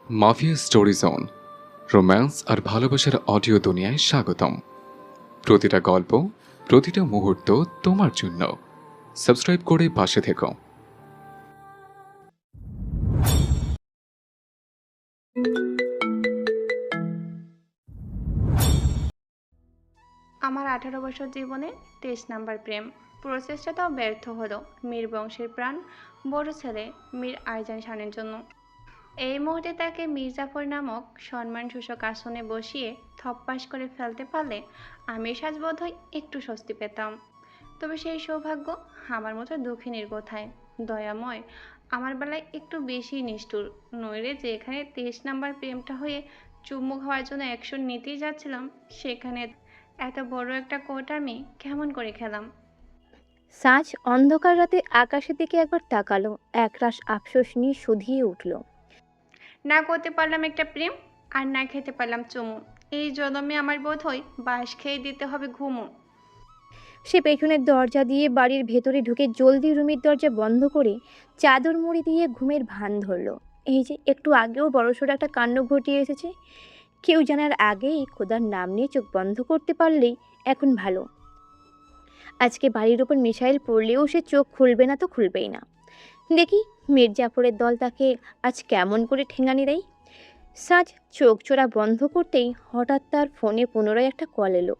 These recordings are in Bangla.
মাফিয়া স্টোরি জোন রোম্যান্স আর ভালোবাসার অডিও দুনিয়ায় স্বাগতম। প্রতিটা গল্প, প্রতিটা মুহূর্ত তোমার জন্য। সাবস্ক্রাইব করে পাশে থেকো। আমার 18 বছর জীবনে 23 নাম্বার প্রেম। পুরো চেষ্টাটাও ব্যর্থ হলো মীর বংশের প্রাণ বড় ছেলে মীর আইজান শানের জন্য। এই মুহূর্তে তাকে মীর জাফর নামক সম্মানসূচক আসনে বসিয়ে থপ্পাস করে ফেলতে পারলে আমি সাজবোধহয় একটু স্বস্তি পেতাম। তবে সেই সৌভাগ্য আমার মতো দুঃখিনীর কোথায়। দয়াময় আমার বেলায় একটু বেশি নিষ্ঠুর, নইলে যেখানে 23 নাম্বার প্রেমটা হয়ে চুমু খাওয়ার জন্য অ্যাকশন নিতেই যাচ্ছিলাম, সেখানে এত বড় একটা কোট আমি কেমন করে খেলাম। সাজ অন্ধকার রাতে আকাশের দিকে একবার তাকালো, একরাশ আফসোস নিয়ে শুধিয়ে উঠল। না করতে পারলাম একটা প্রেম, আর না খেতে পারলাম চুমু। এই জন্মে আমার বোধ হয় বাঁশ খেয়ে দিতে হবে ঘুমো। সে পেছনের দরজা দিয়ে বাড়ির ভেতরে ঢুকে জলদি রুমের দরজা বন্ধ করে চাদর মুড়ি দিয়ে ঘুমের ভান ধরলো। এই যে একটু আগেও বড়সড় একটা কাণ্ড ঘটিয়ে এসেছে, কেউ জানার আগেই খোদার নাম নিয়ে চোখ বন্ধ করতে পারলেই এখন ভালো। আজকে বাড়ির ওপর মিসাইল পড়লেও সে চোখ খুলবে না তো খুলবেই না। দেখি মীর জাফরের দল তাকে আজ কেমন করে ঠেঙানি দেয়। সাজ চোখ চোরা বন্ধ করতেই হঠাৎ তার ফোনে পুনরায় একটা কল এলো।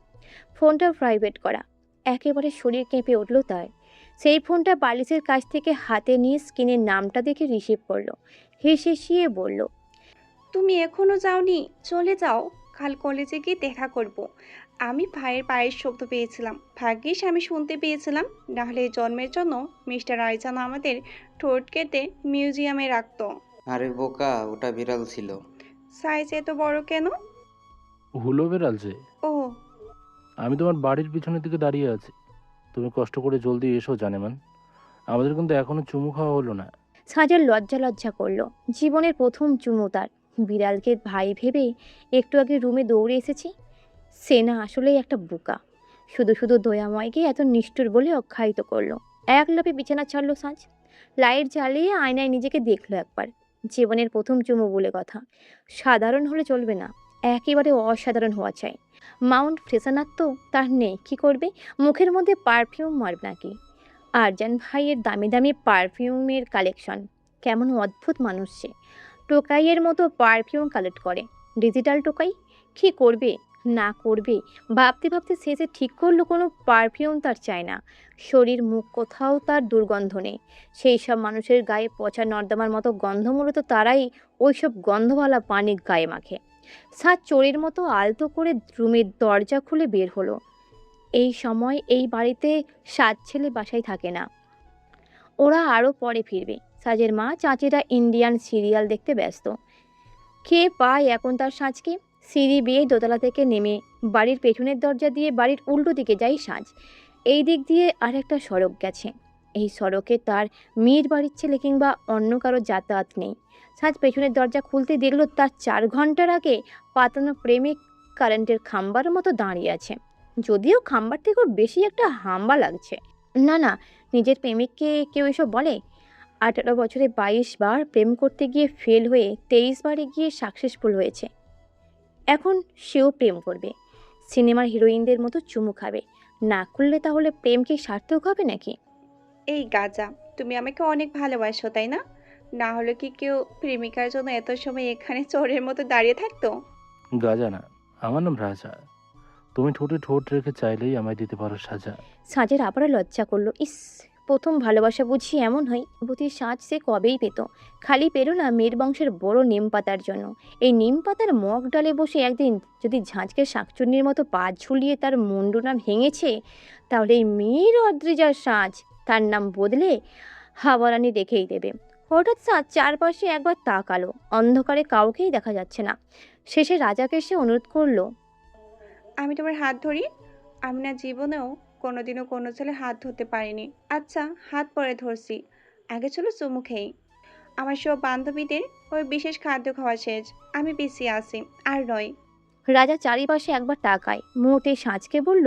ফোনটা প্রাইভেট করা। একেবারে শরীর কেঁপে উঠল তার। সেই ফোনটা বালিশের কাছ থেকে হাতে নিয়ে স্ক্রিনের নামটা দেখে রিসিভ করলো। হেসে বলল, তুমি এখনো যাওনি? চলে যাও, কাল কলেজে গিয়ে দেখা করব। আমি ভাইয়ের পায়ের শব্দ পেয়েছিলাম, ভাগ্যিস আমি শুনতে পেয়েছিলাম, নাহলে এই জন্মের জন্য মিস্টার আইজান আমাদের ঠোঁট কেটে মিউজিয়ামে রাখতো। আরে বোকা, ওটা বিড়াল ছিল। সাইজ এত বড় কেন? হুলো বেড়াল যে। ও, আমি তোমার বাড়ির পিছনের দিকে দাঁড়িয়ে আছি। তুমি কষ্ট করে জলদি এসো জানেমান। আমাদের কিন্তু এখনো চুমু খাওয়া হলো না। সাজার লজ্জা করলো। জীবনের প্রথম চুমু তার। বিড়ালকে ভাই ভেবে একটু আগে রুমে দৌড়ে এসেছি। সে না আসলেই একটা বোকা। শুধু দয়াময়কে এত নিষ্ঠুর বলে অখ্যায়িত করলো। এক লাফে বিছানা ছাড়লো সাজ। লাইট জ্বালিয়ে আয়নায় নিজেকে দেখলো একবার। জীবনের প্রথম চুমু বলে কথা। সাধারণ হলে চলবে না, একেবারে অসাধারণ হওয়া চাই। মাউন্ট ফ্রেশনার তো তার নেই, কি করবে? মুখের মধ্যে পারফিউম মারবে নাকি? আরজান ভাইয়ের দামি দামি পারফিউমের কালেকশন। কেমন অদ্ভুত মানুষ সে। টোকাইয়ের মতো পারফিউম কালেক্ট করে। ডিজিটাল টোকাই। কি করবে না করবে ভাবতে শেষে ঠিক করলো কোনো পারফিউম তার চায় না। শরীর মুখ কোথাও তার দুর্গন্ধ নেই। সেই সব মানুষের গায়ে পচা নর্দমার মতো গন্ধ, মূলত তারাই ওইসব গন্ধওয়ালা পানি গায়ে মাখে। সাত চোরের মতো আলতো করে রুমের দরজা খুলে বের হলো। এই সময় এই বাড়িতে সাত ছেলে বাসায় থাকে না। ওরা আরও পরে ফিরবে। সাজের মা চাচিরা ইন্ডিয়ান সিরিয়াল দেখতে ব্যস্ত। কে পায় এখন তার সাজকে? সিঁড়ি বেয়ে দোতলা থেকে নেমে বাড়ির পেছনের দরজা দিয়ে বাড়ির উল্টো দিকে যায় সাজ। এই দিক দিয়ে আরেকটা সড়ক গেছে। এই সড়কে তার মেয়ের বাড়ির ছেলে কিংবা অন্য কারো যাতায়াত নেই। সাজ পেছনের দরজা খুলতে দেখলো তার 4 ঘন্টার আগে পাতানো প্রেমিক কারেন্টের খাম্বার মতো দাঁড়িয়ে আছে। যদিও খাম্বার থেকেও বেশি একটা হাম্বা লাগছে। না, নিজের প্রেমিককে কেউ এসব বলে? 18 বছরে 22 বার প্রেম করতে গিয়ে ফেল হয়ে 23 বারে গিয়ে সাকসেসফুল হয়েছে। এখন সেও প্রেম করবে। সিনেমার হিরোইনদের মতো চুমু খাবে। না করলে তাহলে প্রেম কি সার্থক হবে নাকি? এই গাজা, তুমি আমাকে অনেক ভালোবাসো তাই না? না হলে কি কেউ প্রেমিকার জন্য এত সময় এখানে চোরের মতো দাঁড়িয়ে থাকতো? গাজা না, আমার নাম রাজা। তুমি ঠোঁটে ঠোঁট রেখে চাইলেই আমায় দিতে পারো সাজা। সাজের আবারও লজ্জা করলো। ইস, প্রথম ভালোবাসা বুঝি এমন হয়? বুঝির সাজ সে কবেই পেত। খালি পেরো না মেয়ের বংশের বড় নিম পাতার জন্য। এই নিম পাতার মগ ডালে বসে একদিন যদি ঝাঁঝকে শাকচুন্নির মতো পা ঝুলিয়ে তার মুন্ডু না ভেঙেছে, তাহলে এই মেয়ের অদ্রিজার সাজ তার নাম বদলে হাওয়ারানি রেখেই দেবে। হঠাৎ সাজ চারপাশে একবার তাকালো। অন্ধকারে কাউকেই দেখা যাচ্ছে না। শেষে রাজাকে সে অনুরোধ করলো, আমি তোমার হাত ধরি। আমি না জীবনেও কোনোদিনও কোনো ছেলে হাত ধরতে পারিনি। আচ্ছা, হাত পরে ধরছি, আগে চলো চুমু খেই। আমার সব বান্ধবীদের ওই বিশেষ খাদ্য খাওয়া শেষ, আমি পিছিয়ে আসি। আর নয়। রাজা চারিপাশে একবার তাকায়, মুহূর্তে সাজকে বলল,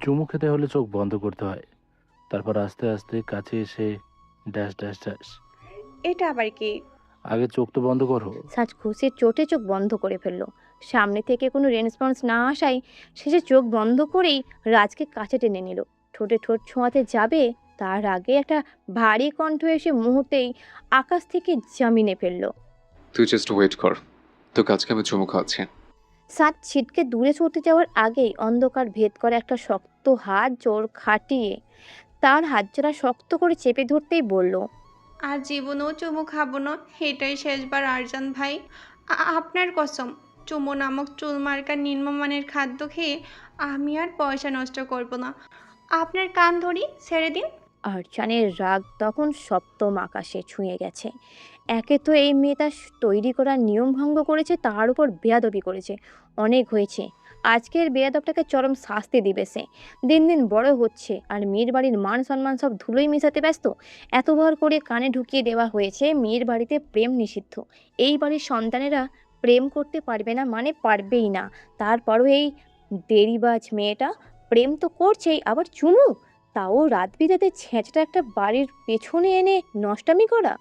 চুমু খেতে হলে চোখ বন্ধ করতে হয়, তারপর আস্তে আস্তে কাছে এসে ড্যাশ ড্যাশ ড্যাশ। এটা আবার কি? আগে চোখ তো বন্ধ করো। সাজ খুশির চোটে চোখ বন্ধ করে ফেললো। সামনে থেকে কোনো রেসপন্স না আসায় শেষে চোখ বন্ধ করেই রাজকে কাছে টেনে নিল। ঠোঁটে ঠোঁট ছোঁয়াতে যাবে তার আগে একটা ভারী কণ্ঠ এসে মুহূর্তেই আকাশ থেকে জামিনে ফেললো। তুই জাস্ট ওয়েট কর, তোর কাজকে আমি চুমু খাওয়াচ্ছি। সাত ছিটকে দূরে সরতে যাওয়ার আগেই অন্ধকার ভেদ করে একটা শক্ত হাত জোর খাটিয়ে তার হাতজোড়া শক্ত করে চেপে ধরতেই বলল, আর জীবনেও চুমু খাবো না, এটাই শেষবার আরজান ভাই। আপনার কসম, চুমু নামক চুলমার্কা নিম্নমানের খাদ্য খেয়ে আমি আর পয়সা নষ্ট করব না। আপনার কান ধরি, ছেড়ে দিন। আরচানের রাগ তখন সপ্তম আকাশে ছুঁয়ে গেছে। একে তো এই মেয়েটা তৈরি করার নিয়ম ভঙ্গ করেছে, তার উপর বেয়াদবি করেছে। অনেক হয়েছে, আজকের বেয়াদবটাকে চরম শাস্তি দিবে সে। দিন দিন বড় হচ্ছে আর মেয়ের বাড়ির মান সম্মান সব ধুলোই মেশাতে ব্যস্ত। এতবার করে কানে ঢুকিয়ে দেওয়া হয়েছে মেয়ের বাড়িতে প্রেম নিষিদ্ধ। এই বাড়ির সন্তানেরা প্রেম করতে পারবে না মানে পারবেই না। তারপরও এই দেরিবাজ মেয়েটা প্রেম তো করছেই, আবার চুমু, তাও রাত বিরাতে ছেঁচটা একটা বাড়ির পেছনে এনে নষ্টামি করা।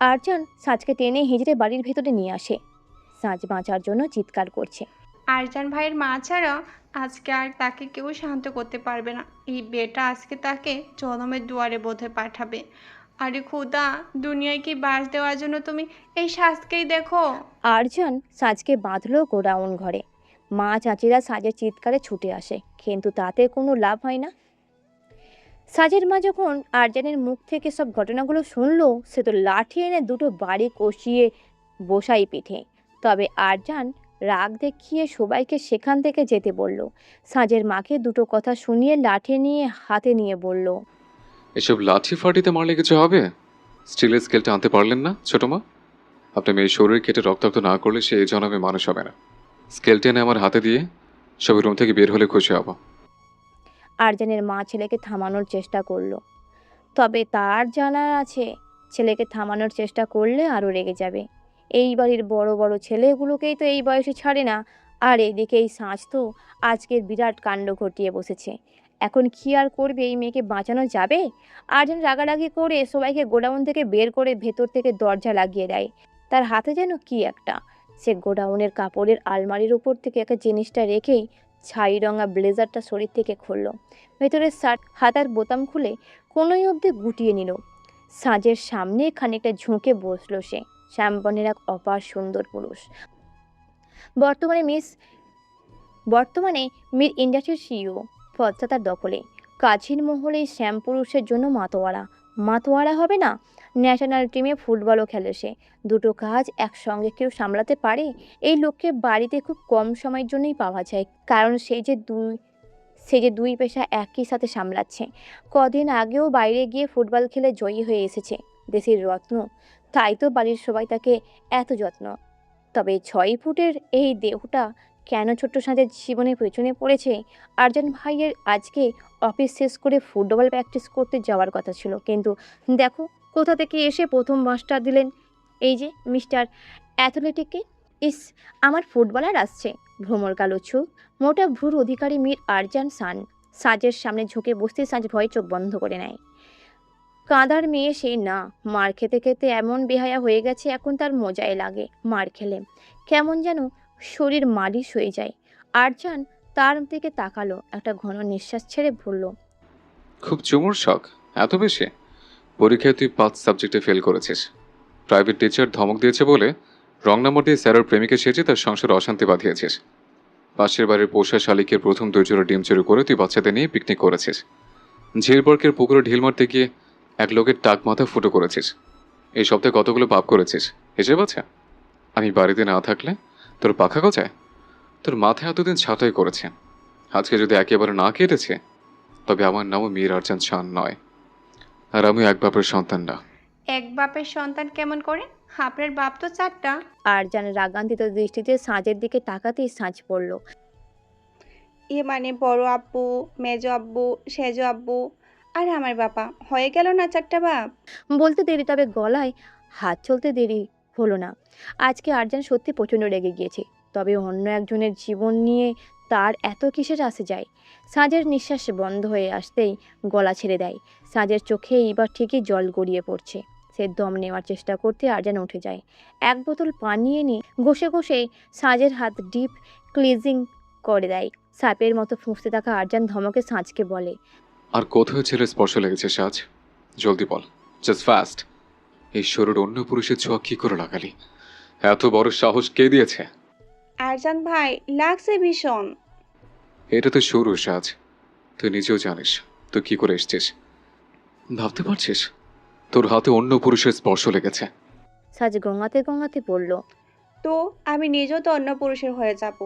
আরজান সাজকে টেনে হিজড়ে বাড়ির ভেতরে নিয়ে আসে। সাজ বাঁচার জন্য চিৎকার করছে। আরজান ভাইয়ের মা ছাড়া আজকে আর তাকে কেউ শান্ত করতে পারবে না। এই বেটা আজকে তাকে জনমের দুয়ারে বোধে পাঠাবে। আরে খুদা, দুনিয়ায় কি বাস দেওয়ার জন্য তুমি এই সাজকেই দেখো। আরজান সাজকে বাঁধলো গোডাউন ঘরে। মা চাচিরা সাজের চিৎকারে ছুটে আসে, কিন্তু তাতে কোনো লাভ হয় না। সাজের মা যখন আরজানের মুখ থেকে সব ঘটনাগুলো শুনলো, সে তো লাঠি এনে দুটো বাড়ি কষিয়ে বসাই পিঠে। তবে আরজান রাগ দেখিয়ে সবাইকে সেখান থেকে যেতে বলল। সাজের মাকে দুটো কথা শুনিয়ে লাঠি নিয়ে হাতে নিয়ে বলল, এসব লাঠি ফাটিতে মারলে কিছু হবে? স্টিলের স্কেলটা আনতে পারলেন না ছোট মা? আপনার মেয়ের শরীর কেটে রক্তাক্ত না করলে সে এই জন্মে মানুষ হবে না। স্কেলটা এনে আমার হাতে দিয়ে সবাই রুম থেকে বের হলে খুশি হব। আরজানের মা ছেলেকে থামানোর চেষ্টা করলো, তবে তার জানা আছে ছেলেকে থামানোর চেষ্টা করলে আরও রেগে যাবে। এই বাড়ির বড় বড় ছেলেগুলোকেই তো এই বয়সে ছাড়ে না, আর এদিকে এই সাঁঝ তো আজকের বিরাট কাণ্ড ঘটিয়ে বসেছে। এখন কি আর করবে, এই মেয়েকে বাঁচানো যাবে? আরজান রাগারাগি করে সবাইকে গোডাউন থেকে বের করে ভেতর থেকে দরজা লাগিয়ে দেয়। তার হাতে যেন কি একটা, সে গোডাউনের কাপড়ের আলমারির উপর থেকে একটা জিনিসটা রেখেই ছাই রঙা ব্লেজারটা শরীর থেকে খুলল। ভেতরের শার্ট হাতার বোতাম খুলে কোনোই অবধি গুটিয়ে নিল। সাজের সামনে খানিকটা ঝুঁকে বসলো সে। শ্যামবনের এক অপার সুন্দর পুরুষ, বর্তমানে মির ইন্ডাস্ট্রির সিইও, পদটা তার দখলে। কাছের মহলে শ্যাম পুরুষের জন্য মাতোয়ারা হবে না। ন্যাশনাল টিমে ফুটবলও খেলে সে। দুটো কাজ একসঙ্গে কেউ সামলাতে পারে? এই লোককে বাড়িতে খুব কম সময়ের জন্যই পাওয়া যায়, কারণ সে যে দুই পেশা একই সাথে সামলাচ্ছে। কদিন আগেও বাইরে গিয়ে ফুটবল খেলে জয়ী হয়ে এসেছে। দেশের রত্ন, তাই তো বাড়ির সবাই তাকে এত যত্ন। তবে 6 ফুটের এই দেহটা কেন ছোট্ট সাঁঝের জীবনের পেছনে পড়েছে? আরজান ভাইয়ের আজকে অফিস শেষ করে ফুটবল প্র্যাকটিস করতে যাওয়ার কথা ছিল, কিন্তু দেখো কোথা থেকে এসে প্রথম বাসটা দিলেন এই যে মিস্টার অ্যাথলেটিককে। ইস, আমার ফুটবলার আসছে। ভ্রমর কালো চোখ, মোটা ভ্রুর অধিকারী মীর আরজান সাজের সামনে ঝুঁকে বসতে সাজ ভয়ে চোখ বন্ধ করে নেয়। কাঁদার মেয়ে সেই না, মার খেতে খেতে এমন বেহায়া হয়ে গেছে এখন তার মজাই লাগে। মার খেলে কেমন যেন শরীর মালিশ হয়ে যায়। আরজান তার দিকে তাকালো, একটা ঘন নিঃশ্বাস ছেড়ে বলল, খুব চুমুর শখ এত বেশি? পরীক্ষায় তুই 5 সাবজেক্টে ফেল করেছিস। প্রাইভেট টিচার ধমক দিয়েছে বলে রং নাম্বার দিয়ে স্যারের প্রেমিকে সেজে তার সংসারে অশান্তি বাঁধিয়েছিস। পাশের বাড়ির পোষা শালিকের প্রথম 2 জোড়া ডিম চুরি করে তুই বাচ্চাদের নিয়ে পিকনিক করেছিস। ঝিলবর্কের পুকুরে ঢিল মারতে গিয়ে এক লোকের টাক মাথা ফুটো করেছিস। এই সপ্তাহে কতগুলো পাপ করেছিস হিসেব আছে? আমি বাড়িতে না থাকলে তোর পাখা গজায়? তোর মাথায় এতদিন ছাঁটাই করেছে, আজকে যদি একেবারে না কেটেছে তবে আমার নামও মীর আরজান শান নয়, আর আমি এক বাপের সন্তান না। এক বাপের সন্তান কেমন করে? আপনার বাপ তো 4টা। আরজান রাগান্বিত দৃষ্টিতে সাঁঝের দিকে তাকাতেই সাঁঝ পড়ল। মানে বড় আব্বু, মেজো আব্বু, সেজো আব্বু, আর আমার বাবা, হয়ে গেল না 4টা বাপ? বলতে দেরি, তবে গলায় হাত চলতে দেরি হলো না। আজকে আরজান সত্যি প্রচণ্ড রেগে গিয়েছে, তবে অন্য একজনের জীবন নিয়ে তার এত কিসের আসে যায়। সাঁঝের নিঃশ্বাস বন্ধ হয়ে আসতেই গলা ছেড়ে দেয়। সাঁঝের চোখে এইবার ঠিকই জল গড়িয়ে পড়ছে। সে দম নেওয়ার চেষ্টা করতে আরজান উঠে যায়। এক বোতল পানি এনে ঘষে ঘষে সাজের হাত ডিপ ক্লিজিং করে দেয়। সাপের মতো ফুঁসতে থাকা আরজান ধমকে সাজকে বলে, আর কোথায় ছেলে স্পর্শ লেগেছে সাজ? জলদি বল, জাস্ট ফাস্ট। এই শরীর অন্য পুরুষের ছোঁয়া কি করে লাগালি? এত বড় সাহস কে দিয়েছে? আরজান ভাই, লাগছে ভীষণ। এটা তো শুরু সাজ, তুই নিজেও জানিস তুই কি করে এসছিস। ভাবতে পারছিস তোর হাতে অন্য পুরুষের স্পর্শ লেগেছে? সাজ গঙাতে গঙাতে বলল, তো আমি নিজেও তো অন্য পুরুষের হয়ে যাব।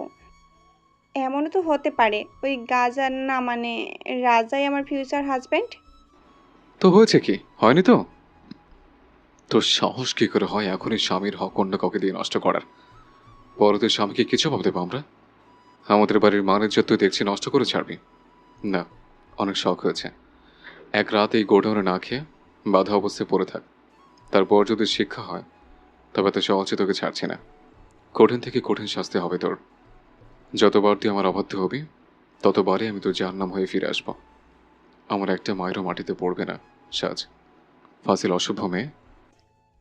এমনও তো হতে পারে ওই গাজার না মানে রাজাই আমার ফিউচার হাজব্যান্ড। তো হয়েছে কি, হয়নি তো? তোর সাহস কি করে হয় এখনই স্বামীর হক অন্য কাউকে দিয়ে নষ্ট করার? পরে তোর স্বামীকে কিছু ভাবতে পারবো আমরা? আমাদের বাড়ির মানের যত তুই দেখছি নষ্ট করে ছাড়বি না। অনেক শখ হয়েছে, এক রাত এই গোডাউনে না খেয়ে বাধা অবস্থায় পড়ে থাক, তারপর যদি শিক্ষা হয় তবে তো সহজে তোকে ছাড়ছি না। কঠিন থেকে কঠিন শাস্তি হবে তোর। যতবার তুই আমার অবাধ্য হবি ততবারই আমি তোর জাহান্নাম হয়ে ফিরে আসবো। আমার একটা মায়েরও মাটিতে পড়বে না সাজ, ফাসিল অসভ্য মেয়ে।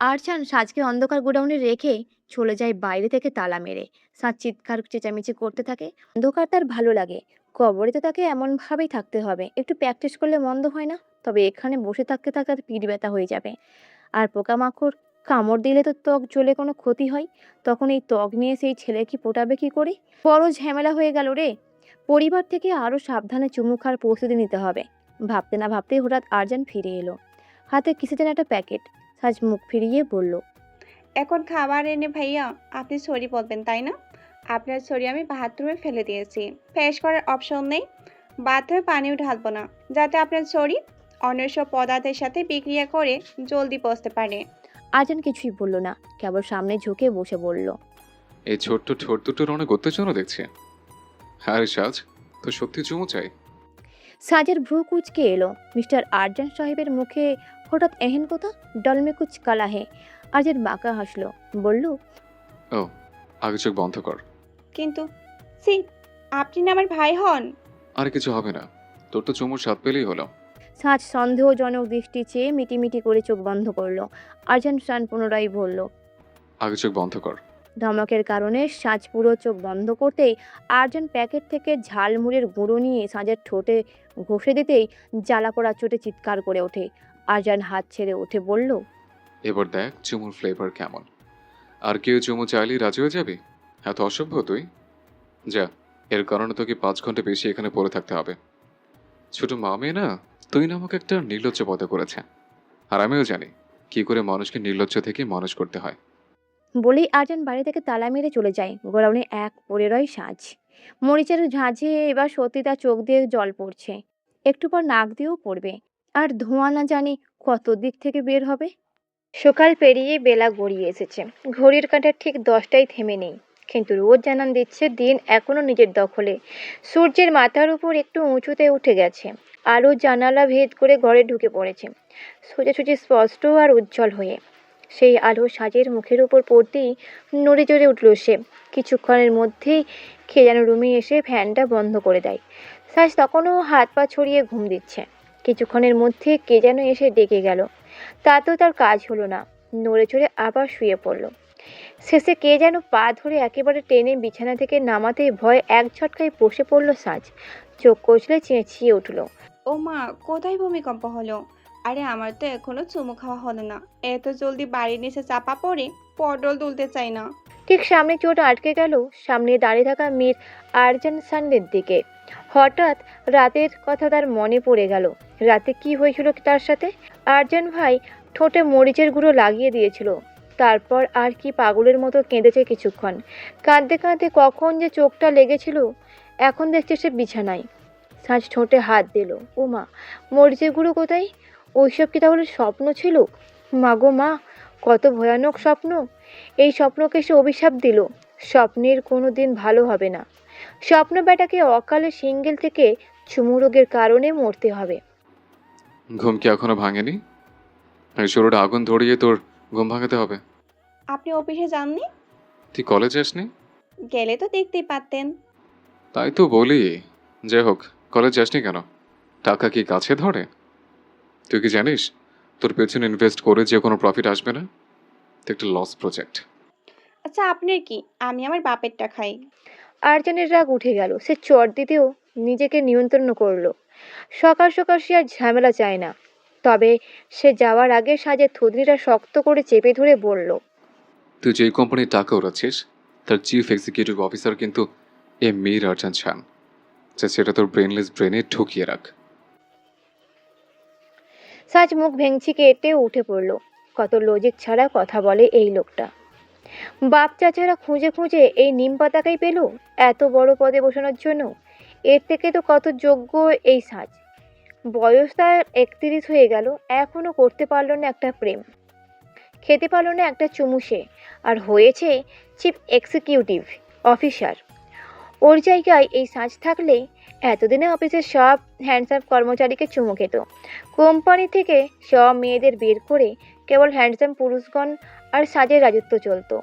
আরজান সাজকে অন্ধকার গোডাউনে রেখে চলে যায় বাইরে থেকে তালা মেরে। সাজ চিৎকার চেঁচামেচি করতে থাকে। অন্ধকার তার ভালো লাগে, কবরে তো তাকে এমনভাবেই থাকতে হবে। একটু প্র্যাকটিস করলে মন্দ হয় না, তবে এখানে বসে থাকতে থাকতে তার পিঠ ব্যথা হয়ে যাবে। আর পোকামাকড় কামড় দিলে তো ত্বক জ্বলে কোনো ক্ষতি হয়, তখন এই ত্বক নিয়ে সেই ছেলে কি পোটাবে কি করে? বড় ঝামেলা হয়ে গেল রে। পরিবার থেকে আরো সাবধানে চুমু খাওয়ার প্রস্তুতি নিতে হবে। ভাবতে না ভাবতেই হঠাৎ আরজান ফিরে এলো, হাতে কিসে যেন একটা প্যাকেট। সাজ মুখ ফিরিয়ে বলল, এখন খাবার এনে ভাইয়া আপনি সরি বলবেন তাই না? আপনার সরি আমি বাথরুমে ফেলে দিয়েছি, ফ্রেশ করার অপশন নেই। বাথরুমে পানিও ঢালবো না, যাতে আপনার সরি অন্য সব পদার্থের সাথে বিক্রিয়া করে জলদি পচতে পারে। আরজান কিছুই বলল না, কেবল সামনে ঝুঁকে বসে বলল, এই ছোট্ট ঠোঁট দুটোর অনেক উত্তেজনা দেখছি। হ্যাঁ রে সাজ, তো সত্যি চুমু চাই? সাজের ভ্রু কুচকে এলো। মিস্টার আরজান সাহেবের মুখে হঠাৎ এহেন কথা, ডলমে কুচ কালা হে। আরজান বাঁকা হাসলো, বলল, ও, আগে চোখ বন্ধ কর। কিন্তু সি, আপনি না আমার ভাই হন। আর কিছু হবে না, তোর তো চুমুর স্বাদ পেলেই হলো। সাজ সন্দেহজনক দৃষ্টি চেয়ে মিটিমিটি করে চোখ বন্ধ করলো। আরজান শান পুনরায় বলল। আগে চোখ বন্ধ কর। ধমকের কারণে সাজ পুরো চোখ বন্ধ করতেই আরজান প্যাকেট থেকে ঝালমুড়ির গুঁড়ো নিয়ে সাজের ঠোঁটে ঘষে দিতেই জ্বালা পোড়া চোটে চিৎকার করে ওঠে। আরজান হাত ছেড়ে উঠে বলল, এবার দেখ চুমুর ফ্লেভার কেমন। আর কেউ চুমু চাইলেই রাজি হয়ে যাবি? এত অসভ্য তুই। যা, এর কারণে তোকে 5 ঘন্টা বেশি এখানে পড়ে থাকতে হবে। ছোট মা মেয়ে না, তুই নামক একটা নির্লজ্জ পদে করেছে। আর আমিও জানি কি করে মানুষকে নির্লজ্জ থেকে মানুষ করতে হয়। বলেই আরজান বাড়ি থেকে তালা মেরে চলে যায়। গোডাউনে এক পড়ে রয় সাজ। মরিচের ঝাঁঝে এবার সত্যি তার চোখ দিয়ে জল পড়ছে, একটু পর নাক দিয়েও পড়বে। আর ধোঁয়া না জানি কত দিক থেকে বের হবে। সকাল পেরিয়ে বেলা গড়িয়ে এসেছে। ঘড়ির কাঁটা ঠিক 10টায় থেমে নেই, কিন্তু রোজ জানান দিচ্ছে দিন এখনো নিজের দখলে। সূর্যের মাথার উপর একটু উঁচুতে উঠে গেছে, আলো জানালা ভেদ করে ঘরে ঢুকে পড়েছে, সোজাসুজি স্পষ্ট আর উজ্জ্বল হয়ে। সেই আলো সাজের মুখের উপর পড়তেই নড়ে চড়ে উঠল সে। কিছুক্ষণের মধ্যেই খেয়ে যেন রুমে এসে ফ্যানটা বন্ধ করে দেয়। সাজ তখনও হাত পা ছড়িয়ে ঘুম দিচ্ছে। কিছুক্ষণের মধ্যে কে যেন এসে ডেকে গেল, তাতেও তার কাজ হলো না। নড়ে চড়ে আবার শুয়ে পড়ল। শেষে কে যেন পা ধরে একেবারে টেনে বিছানা থেকে নামাতে ভয় এক ঝটকায় বসে পড়ল সাজ। চোখ কচলে চেঁচিয়ে উঠল, ও মা, কোথায় ভূমিকম্প হলো? আরে আমার তো এখনো চুমু খাওয়া হলো না, এত জলদি বাড়ির নিচে চাপা পড়ে পটল তুলতে চাই না। ঠিক সামনে চোট আটকে গেল সামনে দাঁড়িয়ে থাকা মীর আরজান সান্নের দিকে। হঠাৎ রাতের কথা তার মনে পড়ে গেল। রাতে কি হয়েছিল তার সাথে? আরজান ভাই ঠোঁটে মরিচের গুঁড়ো লাগিয়ে দিয়েছিল, তারপর আর কি পাগলের মতো কেঁদেছে কিছুক্ষণ। কাঁদতে কাঁদতে কখন যে চোখটা লেগেছিল, এখন দেখছে সে বিছানায়। সাজ ঠোঁটে হাত দিল, ও মা, মরিচের গুঁড়ো কোথায়? ওইসব কি তাহলে স্বপ্ন ছিল? মা গো মা, কত ভয়ানক স্বপ্ন! এই স্বপ্নকে সে অভিশাপ দিল। স্বপ্নের কোনো দিন ভালো হবে না। স্বপ্ন বেটাকে অকালে সিঙ্গেল থেকে চুমু রোগের কারণে মরতে হবে। ঘুম কি এখনো ভাঙেনি? এই শরীরে আগুন ধরিয়ে তোর ঘুম ভাঙাতে হবে। আপনি অফিসে যাননি? তুই কলেজ যাসনি? গেলে তো দেখতেই পারতেন। তাই তো বলি। যাই হোক, কলেজ যাসনি কেন? টাকা কি কাছে ধরে? তুই কি জানিস তোর পেছনে ইনভেস্ট করে যে কোনো প্রফিট আসবে না, তো একটা লস প্রজেক্ট। আচ্ছা আপনার কি? আমি আমার বাপেরটা খাই। আরজানের রাগ উঠে গেল। সে চট দিতেও নিজেকে নিয়ন্ত্রণ করলো। সকাল সকাল সে আর ঝামেলা চায় না। তবে সে যাওয়ার আগে সাজের থুতনিটা শক্ত করে চেপে ধরে বলল, তুই যেই কোম্পানির টাকা উড়াচ্ছিস তার চিফ এক্সিকিউটিভ অফিসার কিন্তু এ মীর আরজান খান। সেটা তোর ব্রেনলেস ব্রেনে ঢুকিয়ে রাখ। সাজ মুখ ভেঙচি কেটে উঠে পড়ল। কত লজিক ছাড়া কথা বলে এই লোকটা। বাপ চাচারা খুঁজে খুঁজে এই নিম পাতাকেই পেল এত বড় পদে বসানোর জন্য। এর থেকে তো কত যোগ্য এই সাজ। বয়স তার 31 হয়ে গেল, এখনো করতে পারলো না একটা প্রেম, খেতে পারলো না একটা চুমু সে, আর হয়েছে চিফ এক্সিকিউটিভ অফিসার। ওর জায়গায় এই সাজ থাকলে এতদিনে অফিসের সব হ্যান্ডসাম কর্মচারীকে চুমু খেত। কোম্পানি থেকে সব মেয়েদের বের করে কেবল হ্যান্ডসাম পুরুষগণ আর সাজের রাজত্ব চলতো।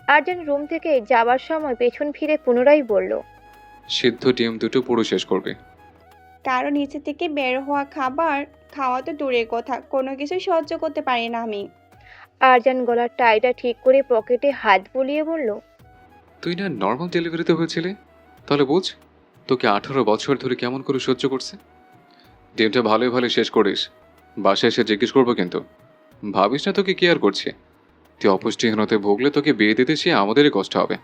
আর্জেন্ট রুম থেকে যাবার সময় পেছন ফিরে পুনরায় বলল, সিদ্ধ ডিম দুটো পুরো শেষ করবে। কারো নিচে থেকে বের হওয়া খাবার খাওয়া তো দূরের কথা, কোনো কিছু সহ্য করতে পারি না আমি। আরজান গলার টাইটা ঠিক করে পকেটে হাত বুলিয়ে বলল, তুই না নর্মাল ডেলিভারিতে হয়েছিলি, তাহলে বুঝ তোকে 18 বছর ধরে কেমন করে সহ্য করছে। ডিমটা ভালোই ভালো শেষ করিস, বাসায় এসে জিজ্ঞেস করবো কিন্তু। ভাবিস না তোকে কেয়ার করছে। তুই অপুষ্টিহীনতায় ভুগলে তোকে বিয়ে দিতে সে আমাদেরই কষ্ট হবে।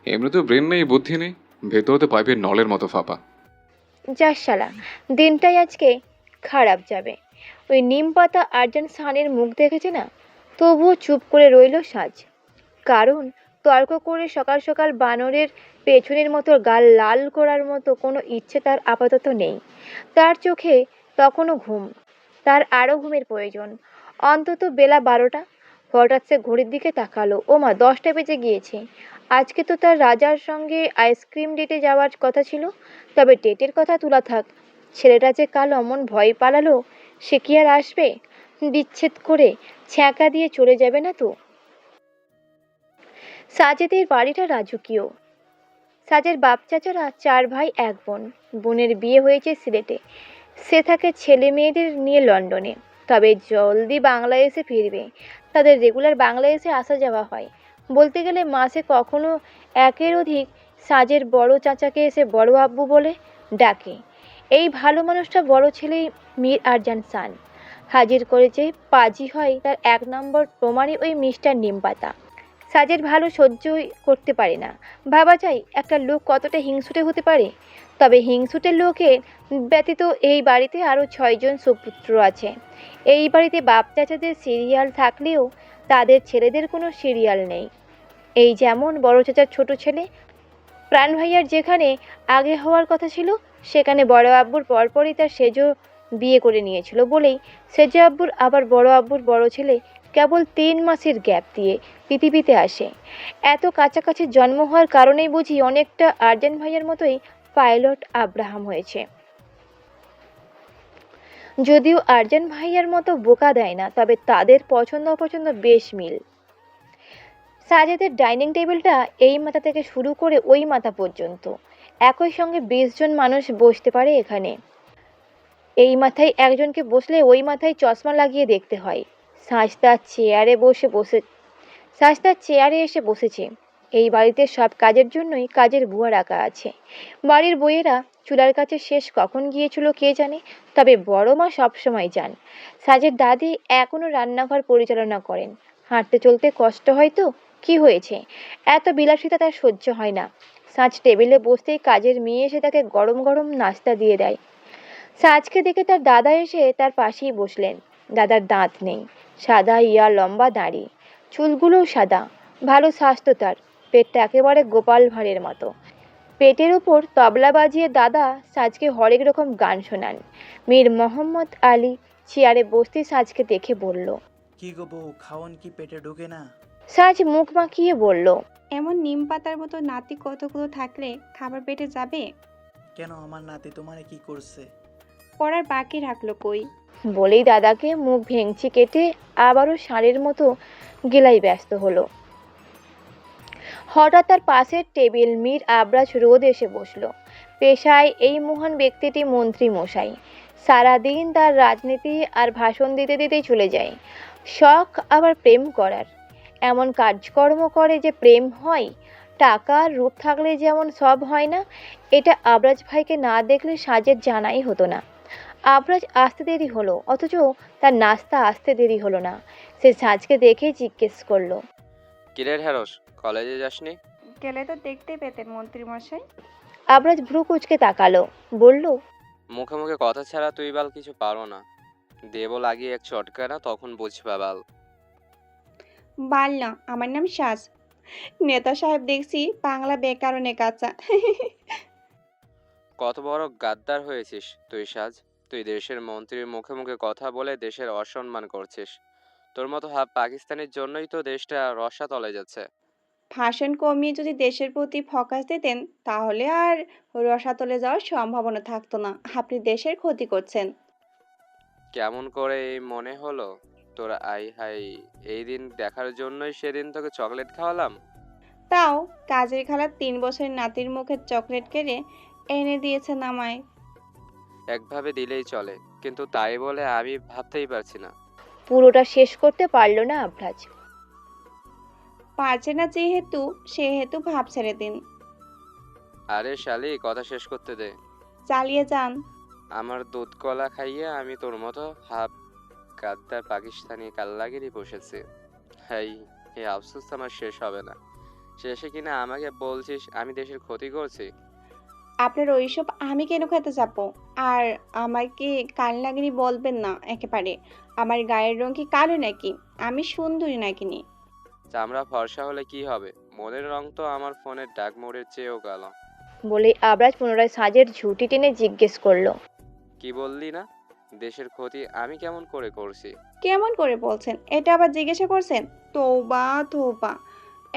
এমনি তো ব্রেন নেই, বুদ্ধি নেই, ভেতরে তো পাইপের নলের মতো ফাঁপা। যা শালা, দিনটাই আজকে খারাপ যাবে। ওই নিম পাতা আরজান সানের মুখ দেখেছে না, তবুও চুপ করে রইল সাজ। কারণ তর্ক করে সকাল সকাল বানরের পেছনের মতো গাল লাল করার মতো কোনো ইচ্ছে তার আপাতত নেই। তার চোখে তখনও ঘুম, তার আরও ঘুমের প্রয়োজন। অন্তত বেলা 12টা। হঠাৎ সে ঘড়ির দিকে তাকালো, ওমা 10টা বেজে গিয়েছে। আজকে তো তার রাজার সঙ্গে আইসক্রিম ডেটে যাওয়ার কথা ছিল। তবে ডেটের কথা তুলা থাক, ছেলেটা যে কাল অমন ভয় পালালো, সে কি আর আসবে? বিচ্ছেদ করে ছ্যাঁকা দিয়ে চলে যাবে না তো? সাজেদের বাড়িটা রাজকীয়। সাজের বাপ চাচারা 4 ভাই 1 বোন। বোনের বিয়ে হয়েছে সিলেটে, সে থাকে ছেলে মেয়েদের নিয়ে লন্ডনে। তবে জলদি বাংলাদেশে ফিরবে। তাদের রেগুলার বাংলাদেশে আসা যাওয়া হয়। বলতে গেলে মাসে কখনো একের অধিক। সাজের বড় চাচাকে এসে বড় আব্বু বলে ডাকে। এই ভালো মানুষটা বড় ছেলেই মীর আরজান সান। হাজির করেছে পাজি হয় তার 1 নম্বর প্রমাণই ওই মিস্টার নিমপাতা। সাজের ভালো সহ্যই করতে পারে না। ভাবা যায় একটা লোক কতটা হিংসুটে হতে পারে। তবে হিংসুটের লোকের ব্যতীত এই বাড়িতে আরও 6 জন সুপুত্র আছে। এই বাড়িতে বাপ চাচাদের সিরিয়াল থাকলেও তাদের ছেলেদের কোনো সিরিয়াল নেই। এই যেমন বড় চাচার ছোট ছেলে প্রাণ ভাইয়ার, যেখানে আগে হওয়ার কথা ছিল সেখানে বড় আব্বুর পরপরই তার সেজো বিয়ে করে নিয়েছিল বলেই সেজো আব্বুর আবার বড় আব্বুর বড় ছেলে কেবল 3 মাসের গ্যাপ দিয়ে পৃথিবীতে আসে। এত কাছাকাছি জন্ম হওয়ার কারণেই বুঝি অনেকটা আরজান ভাইয়ার মতোই পাইলট আব্রাহাম হয়েছে। যদিও আরজান ভাইয়ার মতো বোকা দেয় না, তবে তাদের পছন্দ অপছন্দ বেশ মিল। সাজেদের ডাইনিং টেবিলটা এই মাথা থেকে শুরু করে ওই মাথা পর্যন্ত। একই সঙ্গে 20 জন মানুষ বসতে পারে এখানে। এই মাথায় একজনকে বসলে ওই মাথায় চশমা লাগিয়ে দেখতে হয়। সাজ তার চেয়ারে এসে বসেছে। এই বাড়িতে সব কাজের জন্যই কাজের বুয়া রাখা আছে। বাড়ির বইয়েরা চুলার কাছে শেষ কখন গিয়েছিল কে জানে, তবে বড় মা সবসময় যান। সাজের দাদি এখনো রান্নাঘর পরিচালনা করেন। হাঁটতে চলতে কষ্ট হয় তো কি হয়েছে, এত বিলাসিতা তার সহ্য হয় না। সাজ টেবিলে বসতেই কাজের মেয়ে এসে তাকে গরম গরম নাস্তা দিয়ে দেয়। সাজকে দেখে তার দাদা এসে তার পাশেই বসলেন। দাদার দাঁত নেই, সাদা লম্বা দাড়ি, চুলগুলোও সাদা। ভালো স্বাস্থ্য তার, পেটটা একেবারে গোপাল ভাঁড়ের মতো। পেটের উপর তবলা বাজিয়ে দাদা সাজকে হরেক রকম গান শোনান। মীর মোহাম্মদ আলী চেয়ারে বসতে সাজকে দেখে বলল, কি গো বউ, খাওন কি পেটে ঢোকে না? সাজ মুখ মাখিয়ে বলল, এমন নিম পাতার মতো নাতি কতগুলো থাকলে খাবার পেটে যাবে? কেন, আমার নাতি তোমারে কি করছে? পড়ার বাকি রাখলো কই? বলেই দাদাকে মুখ ভেঙচি কেটে আবারও ষাঁড়ের মতো গেলাই ব্যস্ত হলো। হঠাৎ তার পাশের টেবিল মীর আবরাজ রোদ এসে বসল। পেশায় এই মহান ব্যক্তিটি মন্ত্রী মশাই। সারাদিন তার রাজনীতি আর ভাষণ দিতে দিতেই চলে যায়। শখ আবার প্রেম করার, এমন কাজকর্ম করে যে প্রেম হয়। টাকা আর রূপ থাকলে যেমন সব হয় না, এটা আবরাজ ভাইকে না দেখলে সাজের জানাই হতো না। আবরাজ আসতে দেরি হলো, অথচ তার নাস্তা আসতে দেরি হলো না। সে সাজকে দেখেই জিজ্ঞেস করলো, কিরে ঢেঁড়স, কলেজে যাসনি? গেলে তো দেখতেই পেতেন মন্ত্রীমশাই। আবরাজ ভ্রু কুঁচকে তাকালো, বলল, মুখে মুখে কথা ছাড়া তুই বাল কিছু পারো না। দেবো লাগিয়ে এক চটকানা, তখন বুঝবা বাল। বাল না, আমার নাম সাজ। নেতা সাহেব দেখছি বাংলা ব্যাকরণে কাঁচা। কত বড় গাদ্দার হয়েছিস তুই সাজ। তুই দেশের মন্ত্রীর মুখে মুখে কথা বলে দেশের অসম্মান করছিস। তোর মতো হাফ পাকিস্তানের জন্যই তো দেশটা রসাতলে যাচ্ছে। ভাষণ কমিয়ে যদি দেশের প্রতি ফোকাস দিতেন তাহলে আর রসাতলে যাওয়ার সম্ভাবনা থাকতো না। আপনি দেশের ক্ষতি করছেন। কেমন করে এই মনে হলো তোর? আই হাই, এই দিন দেখার জন্যই সেদিন তোকে চকলেট খাওয়ালাম। তাও কাজের খালা 3 বছরের নাতির মুখে চকলেট কেড়ে এনে দিয়েছেন আমায়। একভাবে দিলেই চলে, কিন্তু তাই বলে আমি ভাবতেই পারছি না। পুরোটা শেষ করতে পারল না আবরাজ। পারছে না যেহেতু সেহেতু ভাব ছেড়ে দিন। আরে শালি, কথা শেষ করতে দে। চালিয়ে যান। আমার দুধ কলা খাইয়ে আমি তোর মতো হাফ গাদ্দার পাকিস্তানি কাল্লাগিরি বসেছি। হাই, এই আফসোস আমার শেষ হবে না। শেষে কিনা আমাকে বলছিস আমি দেশের ক্ষতি করছি। আপনার ওইসব আমি কেন খেতে যাবো? আর আমাকে কালনাগিনী বলবেন না একেবারে। আমার গায়ের রং কি কালো নাকি? আমি সুন্দরী নাকি নি? চামড়া ফর্সা হলে কি হবে? মনের রং তো আমার ফোনের ডাক মোড়ের চেয়েও কালো। বলে আবরাজ পুনরায় সাজের ঝুঁটি টেনে জিজ্ঞেস করলো, কি বললি না? দেশের ক্ষতি আমি কেমন করে করছি? কেমন করে বলছেন? এটা আবার জিজ্ঞাসা করছেন? তৌবা তৌবা,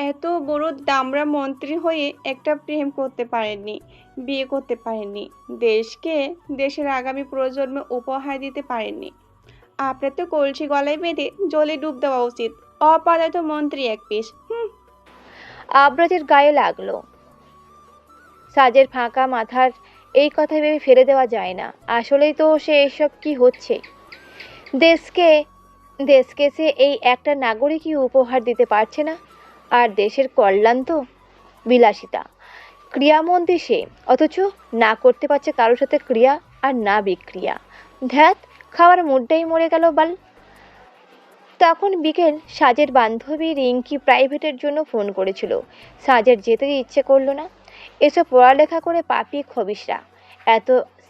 এত বড় দামড়া মন্ত্রী হয়ে একটা প্রেম করতে পারেননি, বিয়ে করতে পারেননি, দেশকে দেশের আগামী প্রজন্মে উপহার দিতে পারেননি। আপনার তো কলসি গলায় বেঁধে জলে ডুব দেওয়া উচিত। অপদার্থ মন্ত্রী এক পিস। আবরাজের গায়ে লাগলো। সাজের ফাঁকা মাথার এই কথা ভেবে ফেলে দেওয়া যায় না। আসলেই তো সে এসব কি হচ্ছে। দেশকে দেশকে সে এই একটা নাগরিকই উপহার দিতে পারছে না। আর দেশের কল্যাণ তো বিলাসিতা, ক্রিয়ামন্ত্রী সে, অথচ না করতে পারছে কারোর সাথে ক্রিয়া আর না বিক্রিয়া। ধ্যাত, খাওয়ার মুডটাই মরে গেল বাল। তখন বিকেল। সাজের বান্ধবী রিঙ্কি প্রাইভেটের জন্য ফোন করেছিল। সাজের যেতে ইচ্ছে করলো না। এসব পড়ালেখা করে পাপি খবিশরা।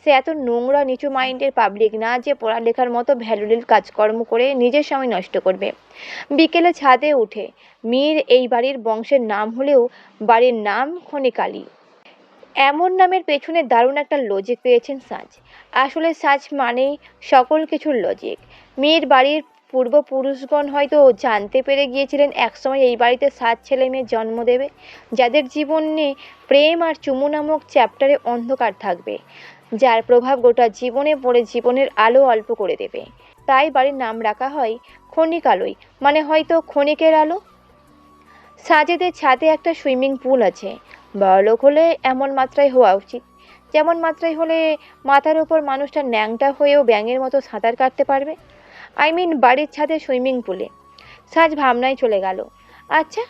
সে এত নোংরা নিচু মাইন্ডের পাবলিক না যে পড়ালেখার মতো ভ্যালুলেল কাজকর্ম করে নিজের সময় নষ্ট করবে। বিকেলে ছাদে উঠে, মীর এই বাড়ির বংশের নাম হলেও বাড়ির নাম খনিকালী। এমন নামের পেছনে দারুণ একটা লজিক পেয়েছেন সাজ। আসলে সাজ মানেই সকল কিছুর লজিক। মেয়ের বাড়ির পূর্বপুরুষগণ হয়তো জানতে পেরে গিয়েছিলেন একসময় এই বাড়িতে 7 ছেলে মেয়ে জন্ম দেবে, যাদের জীবনে প্রেম আর চুমু নামক চ্যাপ্টারে অন্ধকার থাকবে, যার প্রভাব গোটা জীবনে পড়ে জীবনের আলো অল্প করে দেবে। তাই বাড়ির নাম রাখা হয় খনিকালয়, মানে হয়তো ক্ষণিকের আলো। সাজেদের ছাদে একটা সুইমিং পুল আছে। বড়লোক হলে এমন মাত্রায় হওয়া উচিত, যেমন মাত্রায় হলে মাথার ওপর মানুষটা ন্যাংটা হয়েও ব্যাঙের মতো সাঁতার কাটতে পারবে। বাড়ির ছাদে সুইমিং পুলে। সাজ ভাবনায় চলে গেল, আচ্ছা,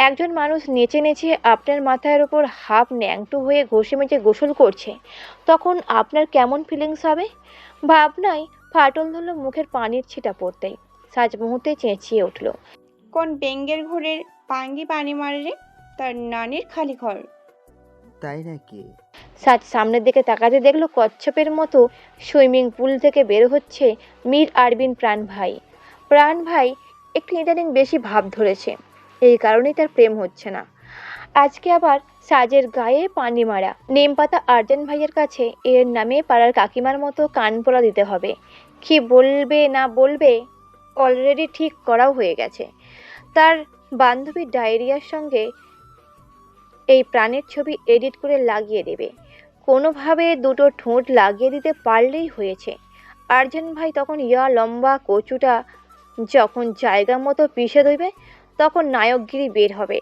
একজন মানুষ নেচে নেচে আপনার মাথার ওপর হাফ ন্যাংটু হয়ে ঘষে মেজে গোসল করছে, তখন আপনার কেমন ফিলিংস হবে? ভাবনায় ফাটল ধরল মুখের পানির ছিটা পড়তেই। সাজ মুহূর্তে চেঁচিয়ে উঠল, কোন বেঙ্গের ঘোরের পাঙ্গি পানি মারে রে? তার নানির খালি ঘর। তাই নাকি? সাজ সামনের দিকে তাকাতে দেখলো কচ্ছপের মতো সুইমিং পুল থেকে বের হচ্ছে মীর আরবিন প্রাণ ভাই। প্রাণ ভাই একটু ইদানিং বেশি ভাব ধরেছে, এই কারণেই তার প্রেম হচ্ছে না। আজকে আবার সাজের গায়ে পানি মারা। নেমপাতা আর্জান ভাইয়ের কাছে এর নামে পাড়ার কাকিমার মতো কান পোড়া দিতে হবে। কি বলবে না বলবে অলরেডি ঠিক করাও হয়ে গেছে। তার বান্ধবীর ডায়রিয়ার সঙ্গে এই প্রাণের ছবি এডিট করে লাগিয়ে দেবে। কোনোভাবে দুটো ঠোঁট লাগিয়ে দিতে পারলেই হয়েছে। আর্জান ভাই তখন লম্বা কচুটা যখন জায়গা মতো পিষে দেবে, তখন নায়কগিরি বের হবে।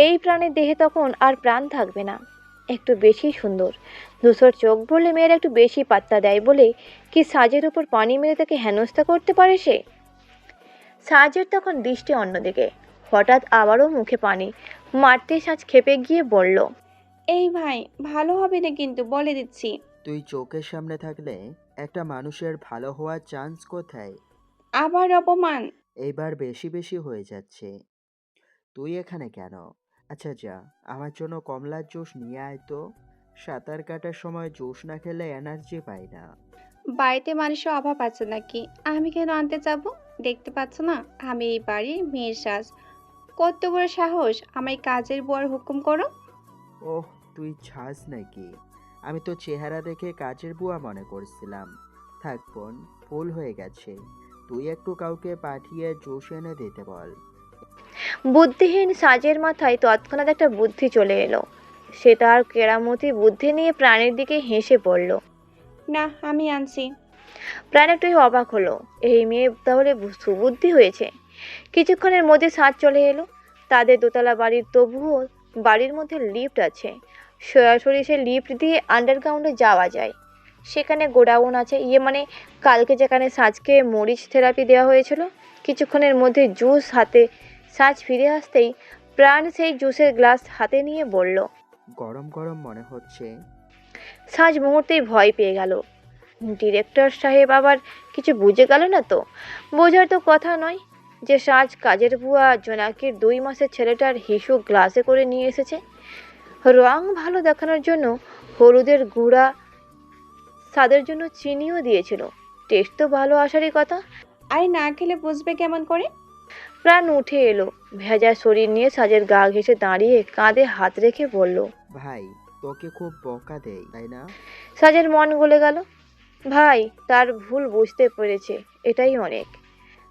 এই প্রাণের দেহে তখন আর প্রাণ থাকবে না। একটু বেশি সুন্দর। ধূসর চোখ বলে মেয়েরা একটু বেশি পাত্তা দেয় বলে কি সাজের উপর পানি মেরে তাকে হেনস্থা করতে পারে সে? সাজের তখন দৃষ্টি অন্যদিকে। হঠাৎ আবারও মুখে পানি মারতে সাজ খেপে গিয়ে বলল, এই ভাই, ভালো হবে না কিন্তু, বলে দিচ্ছি। তুই চোখের সামনে থাকলে একটা মানুষের ভালো হওয়ার চান্স কোথায়? আবার অপমান? এইবার বেশি বেশি হয়ে যাচ্ছে। তুই এখানে কেন? আচ্ছা যা, আমার জন্য কমলার জুস নিয়ে আয় তো। সাঁতার কাটার সময় জুস না খেলে এনার্জি পাই না। বাড়িতে মানুষের অভাব আছে নাকি? আমি কেন আনতে যাব? দেখতে পাচ্ছ না আমি এই বাড়ির মেয়ের সাজ। কত বড় সাহস আমায় কাজের বুয়ার হুকুম করো? ওহ, তুই ছাস নাকি? আমি তো চেহারা দেখে কাজের বুয়া মনে করছিলাম। থাক বোন, ভুল হয়ে গেছে। তুই একটু কাউকে পাঠিয়ে জুস এনে দিতে বল। বুদ্ধিহীন সাজের মাথায় তৎক্ষণাৎ একটা বুদ্ধি চলে এলো। সে তার কেরামতি বুদ্ধি নিয়ে প্রাণের দিকে হেসে পড়ল। না, আমি আনছি। প্রাণ একটু অবাক হলো, এই মেয়ে তাহলে সুবুদ্ধি হয়েছে। কিছুক্ষণের মধ্যে সাজ চলে এলো। তাদের দোতলা বাড়ির, তবুও বাড়ির মধ্যে লিফট আছে। সরাসরি সে লিফট দিয়ে আন্ডারগ্রাউন্ডে যাওয়া যায়। সেখানে গোডাউন আছে, মানে কালকে যেখানে সাজকে মরিচ থেরাপি দেওয়া হয়েছিল। কিছুক্ষণের মধ্যে জুস হাতে সাজ ফিরে আসতেই প্রাণ সেই জুসের গ্লাস হাতে নিয়ে বলল। গরম গরম মনে হচ্ছে। সাজ মুহূর্তেই ভয় পেয়ে গেল। ডিরেক্টর সাহেব আবার কিছু বুঝে গেল না তো? বোঝার তো কথা নয় যে সাজ কাজের বুয়া জোনাকির 2 মাসের ছেলেটার হিসু গ্লাসে করে নিয়ে এসেছে। রং ভালো দেখানোর জন্য হলুদের গুঁড়া, স্বাদের জন্য চিনিও দিয়েছিল। টেস্ট তো ভালো আসারই কথা। আরে না খেলে বুঝবে কেমন করে? প্রাণ উঠে এলো, ভেজা শরীর নিয়ে সাজের গা ঘেঁষে দাঁড়িয়ে কাঁধে হাত রেখে বলল। ভাই, তোকে খুব বকা দেয় তাই না? সাজের মন গলে গেল। ভাই তার ভুল বুঝতে পেরেছে, এটাই অনেক।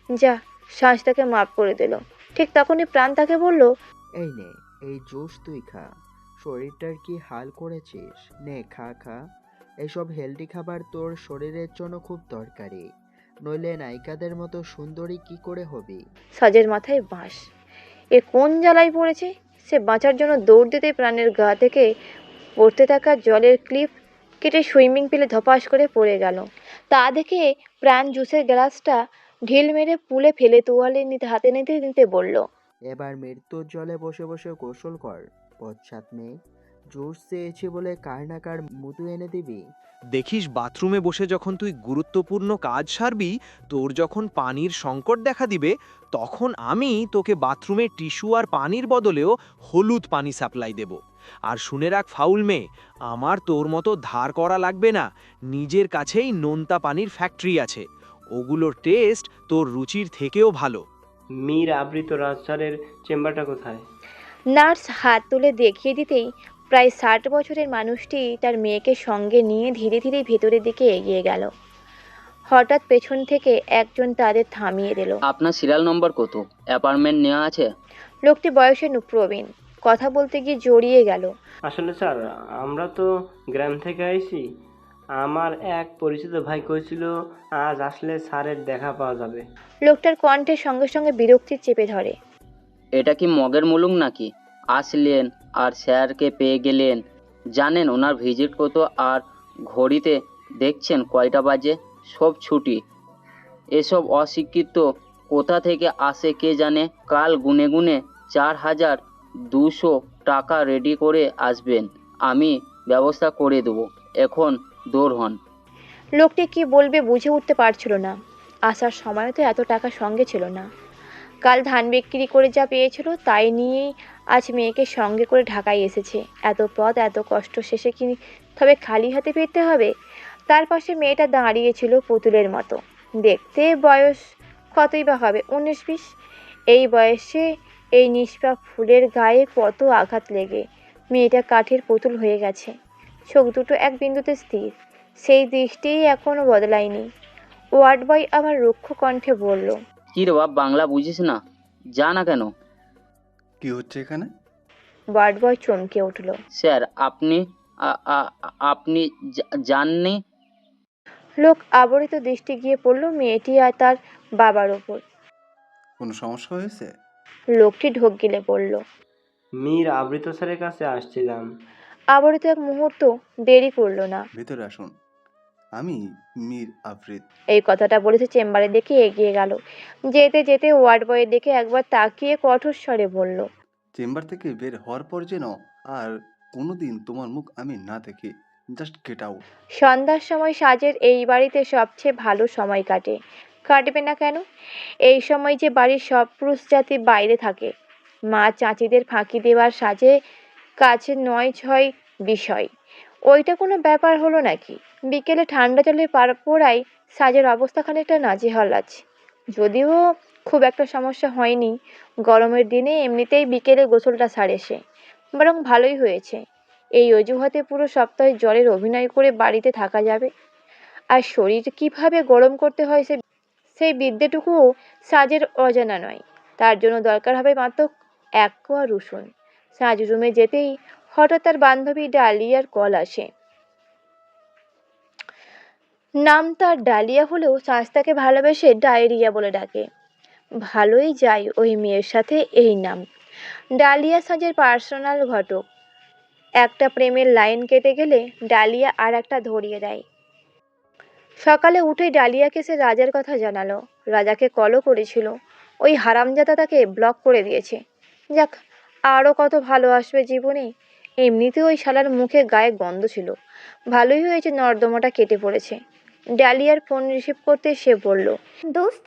যা, সাজ তাকে মাফ করে দিল। ঠিক তখনই প্রাণ তাকে বলল, এই নে, এই জুস তুই খা। শরীরটার কি হাল করেছিস, নে খা খা। এসব হেলদি খাবার তোর শরীরের জন্য খুব দরকারি, নইলে নায়িকাদের মতো সুন্দরী কি করে হবি? সাজের মাথায় বাঁশ। এ কোন জ্বালায় পড়েছে? সে বাঁচার জন্য দৌড় দিতে প্রাণের গা থেকে পড়তে থাকা জলের ক্লিপ কেটে সুইমিং পুলে ধপাস করে পড়ে গেল। তা দেখে প্রাণ জুসের গ্লাসটা ঢিল মেরে পুলে ফেলে তোয়ালে নিতে হাতে নিতে নিতে বলল। এবার মৃত্যুর জলে বসে বসে গোসল কর, পশ্চাৎ মেয়ে। জুস চেয়েছি বলে কার না কার মুতু এনে দিবি। দেখিস বাথরুমে বসে যখন তুই গুরুত্বপূর্ণ কাজ সারবি, তোর যখন পানির সংকট দেখা দিবে, তখন আমি তোকে বাথরুমে টিস্যু আর পানির বদলেও হলুদ পানি সাপ্লাই দেব। আর শুনে রাখ ফাউল মেয়ে, আমার তোর মতো ধার করা লাগবে না। নিজের কাছেই নোনতা পানির ফ্যাক্টরি আছে, ওগুলোর টেস্ট তোর রুচির থেকেও ভালো। মীর আবৃত রাজ স্যারের চেম্বারটা কোথায়? নার্স হাত তুলে দেখিয়ে দিতেই প্রায় 60 বছরের মানুষটি তার মেয়েকে সঙ্গে নিয়ে ধীরে ধীরে ভেতরের দিকে এগিয়ে গেল। হঠাৎ পেছন থেকে একজন তাদের থামিয়ে দিল। আপনার সিরিয়াল নম্বর কত? অ্যাপার্টমেন্ট নেওয়া আছে? লোকটি বয়সে প্রবীণ, কথা বলতে গিয়ে জড়িয়ে গেল। আসলে স্যার, আমরা তো গ্রাম থেকে আইছি। আমার এক পরিচিত ভাই কইছিল আজ আসলে স্যারের দেখা পাওয়া যাবে। লোকটার কণ্ঠের সঙ্গে সঙ্গে বিরক্তি চেপে ধরে। এটা কি মগের মুলুক নাকি? আসলেন আর স্যারকে পেয়ে গেলেন। জানেন ওনার ভিজিট কত? আর ঘড়িতে দেখছেন কয়টা বাজে? সব ছুটি। এসব অশিক্ষিত কোথা থেকে আসে কে জানে। কাল গুনে গুনে 4200 টাকা রেডি করে আসবেন, আমি ব্যবস্থা করে দেবো। এখন দৌড় হন। লোকটি কি বলবে বুঝে উঠতে পারছিল না। আসার সময় তো এত টাকা সঙ্গে ছিল না। কাল ধান বিক্রি করে যা পেয়েছিল তাই নিয়েই আজ মেয়েকে সঙ্গে করে ঢাকায় এসেছে। এত পথ এত কষ্ট শেষে কি তবে খালি হাতে ফিরতে হবে? তার পাশে মেয়েটা দাঁড়িয়েছিল পুতুলের মতো। দেখতে বয়স কতই বা হবে, 19-20। এই বয়সে এই নিষ্পাপ ফুলের গায়ে কত আঘাত লেগে মেয়েটা কাঠের পুতুল হয়ে গেছে। চোখ দুটো এক বিন্দুতে স্থির, সেই দৃষ্টিই এখনো বদলায়নি। ওয়ার্ড বয় আবার রুক্ষ কণ্ঠে বলল। কি রে বাপ, বাংলা বুঝিস না? যা না কেন? কি হচ্ছে এখানে? ওয়ার্ড বয় চমকে উঠল। স্যার আপনি আপনি জাননি? লোক আবরিত দৃষ্টি গিয়ে পড়ল মেয়েটি আর তার বাবার ওপর। কোনো সমস্যা হয়েছে? লোকটি ঢোক গিলে পড়ল। মীর আবৃত স্যারের কাছে আসছিলাম। আবারও তো এক মুহূর্ত দেরি করলো না। ভেতরে আসুন, আমি মীর আফ্রিদ। এই কথাটা বলেছে চেম্বারে দেখে এগিয়ে গেল। যেতে যেতে ওয়ার্ড বয়ের দিকে একবার তাকিয়ে কঠোর স্বরে বলল, চেম্বার থেকে বের হওয়ার পর যেন আর কোনোদিন তোমার মুখ আমি না দেখি। Just get out. সন্ধ্যার সময় সাজের এই বাড়িতে সবচেয়ে ভালো সময় কাটে। কাটবে না কেন? এই সময় যে বাড়ির সব পুরুষ জাতি বাইরে থাকে। মা চাচিদের ফাঁকি দেওয়ার সাজে কাছে নয় ছয় বিষয়। ওইটা কোনো ব্যাপার হলো নাকি? বিকেলে ঠান্ডা জলে পড়ায় সাজের অবস্থা খানিকটা নাজেহাল আছে। যদিও খুব একটা সমস্যা হয়নি। গরমের দিনে এমনিতেই বিকেলে গোসলটা সারে সে। বরং ভালোই হয়েছে। এই অজুহাতে পুরো সপ্তাহে জ্বরের অভিনয় করে বাড়িতে থাকা যাবে। আর শরীর কিভাবে গরম করতে হয় সেই বিদ্যেটুকুও সাজের অজানা নয়। তার জন্য দরকার হবে মাত্র এক কোয়া রসুন। সাজ রুমে যেতেই হঠাৎ তার বান্ধবী ডালিয়ার কল আসে। নাম তার ডালিয়া হলেও সাজ তাকে ভালোবেসে ডায়েরিয়া বলে ডাকে। ভালোই যায় ওই মেয়ের সাথে এই নাম। ডালিয়া সাজের পার্সোনাল ঘটক। একটা প্রেমের লাইন কেটে গেলে ডালিয়া আর একটা ধরিয়ে দেয়। সকালে উঠে ডালিয়াকে সে রাজার কথা জানালো। রাজাকে কলও করেছিল। ওই হারামজাদা তাকে ব্লক করে দিয়েছে। যাক, আরও কত ভালো আসবে জীবনে। এমনিতে ওই শালার মুখে গায়ে গন্ধ ছিল। ভালোই হয়েছে নর্দমাটা কেটে পড়েছে। ডালিয়ার ফোন রিসিভ করতে সে বলল, দোস্ত,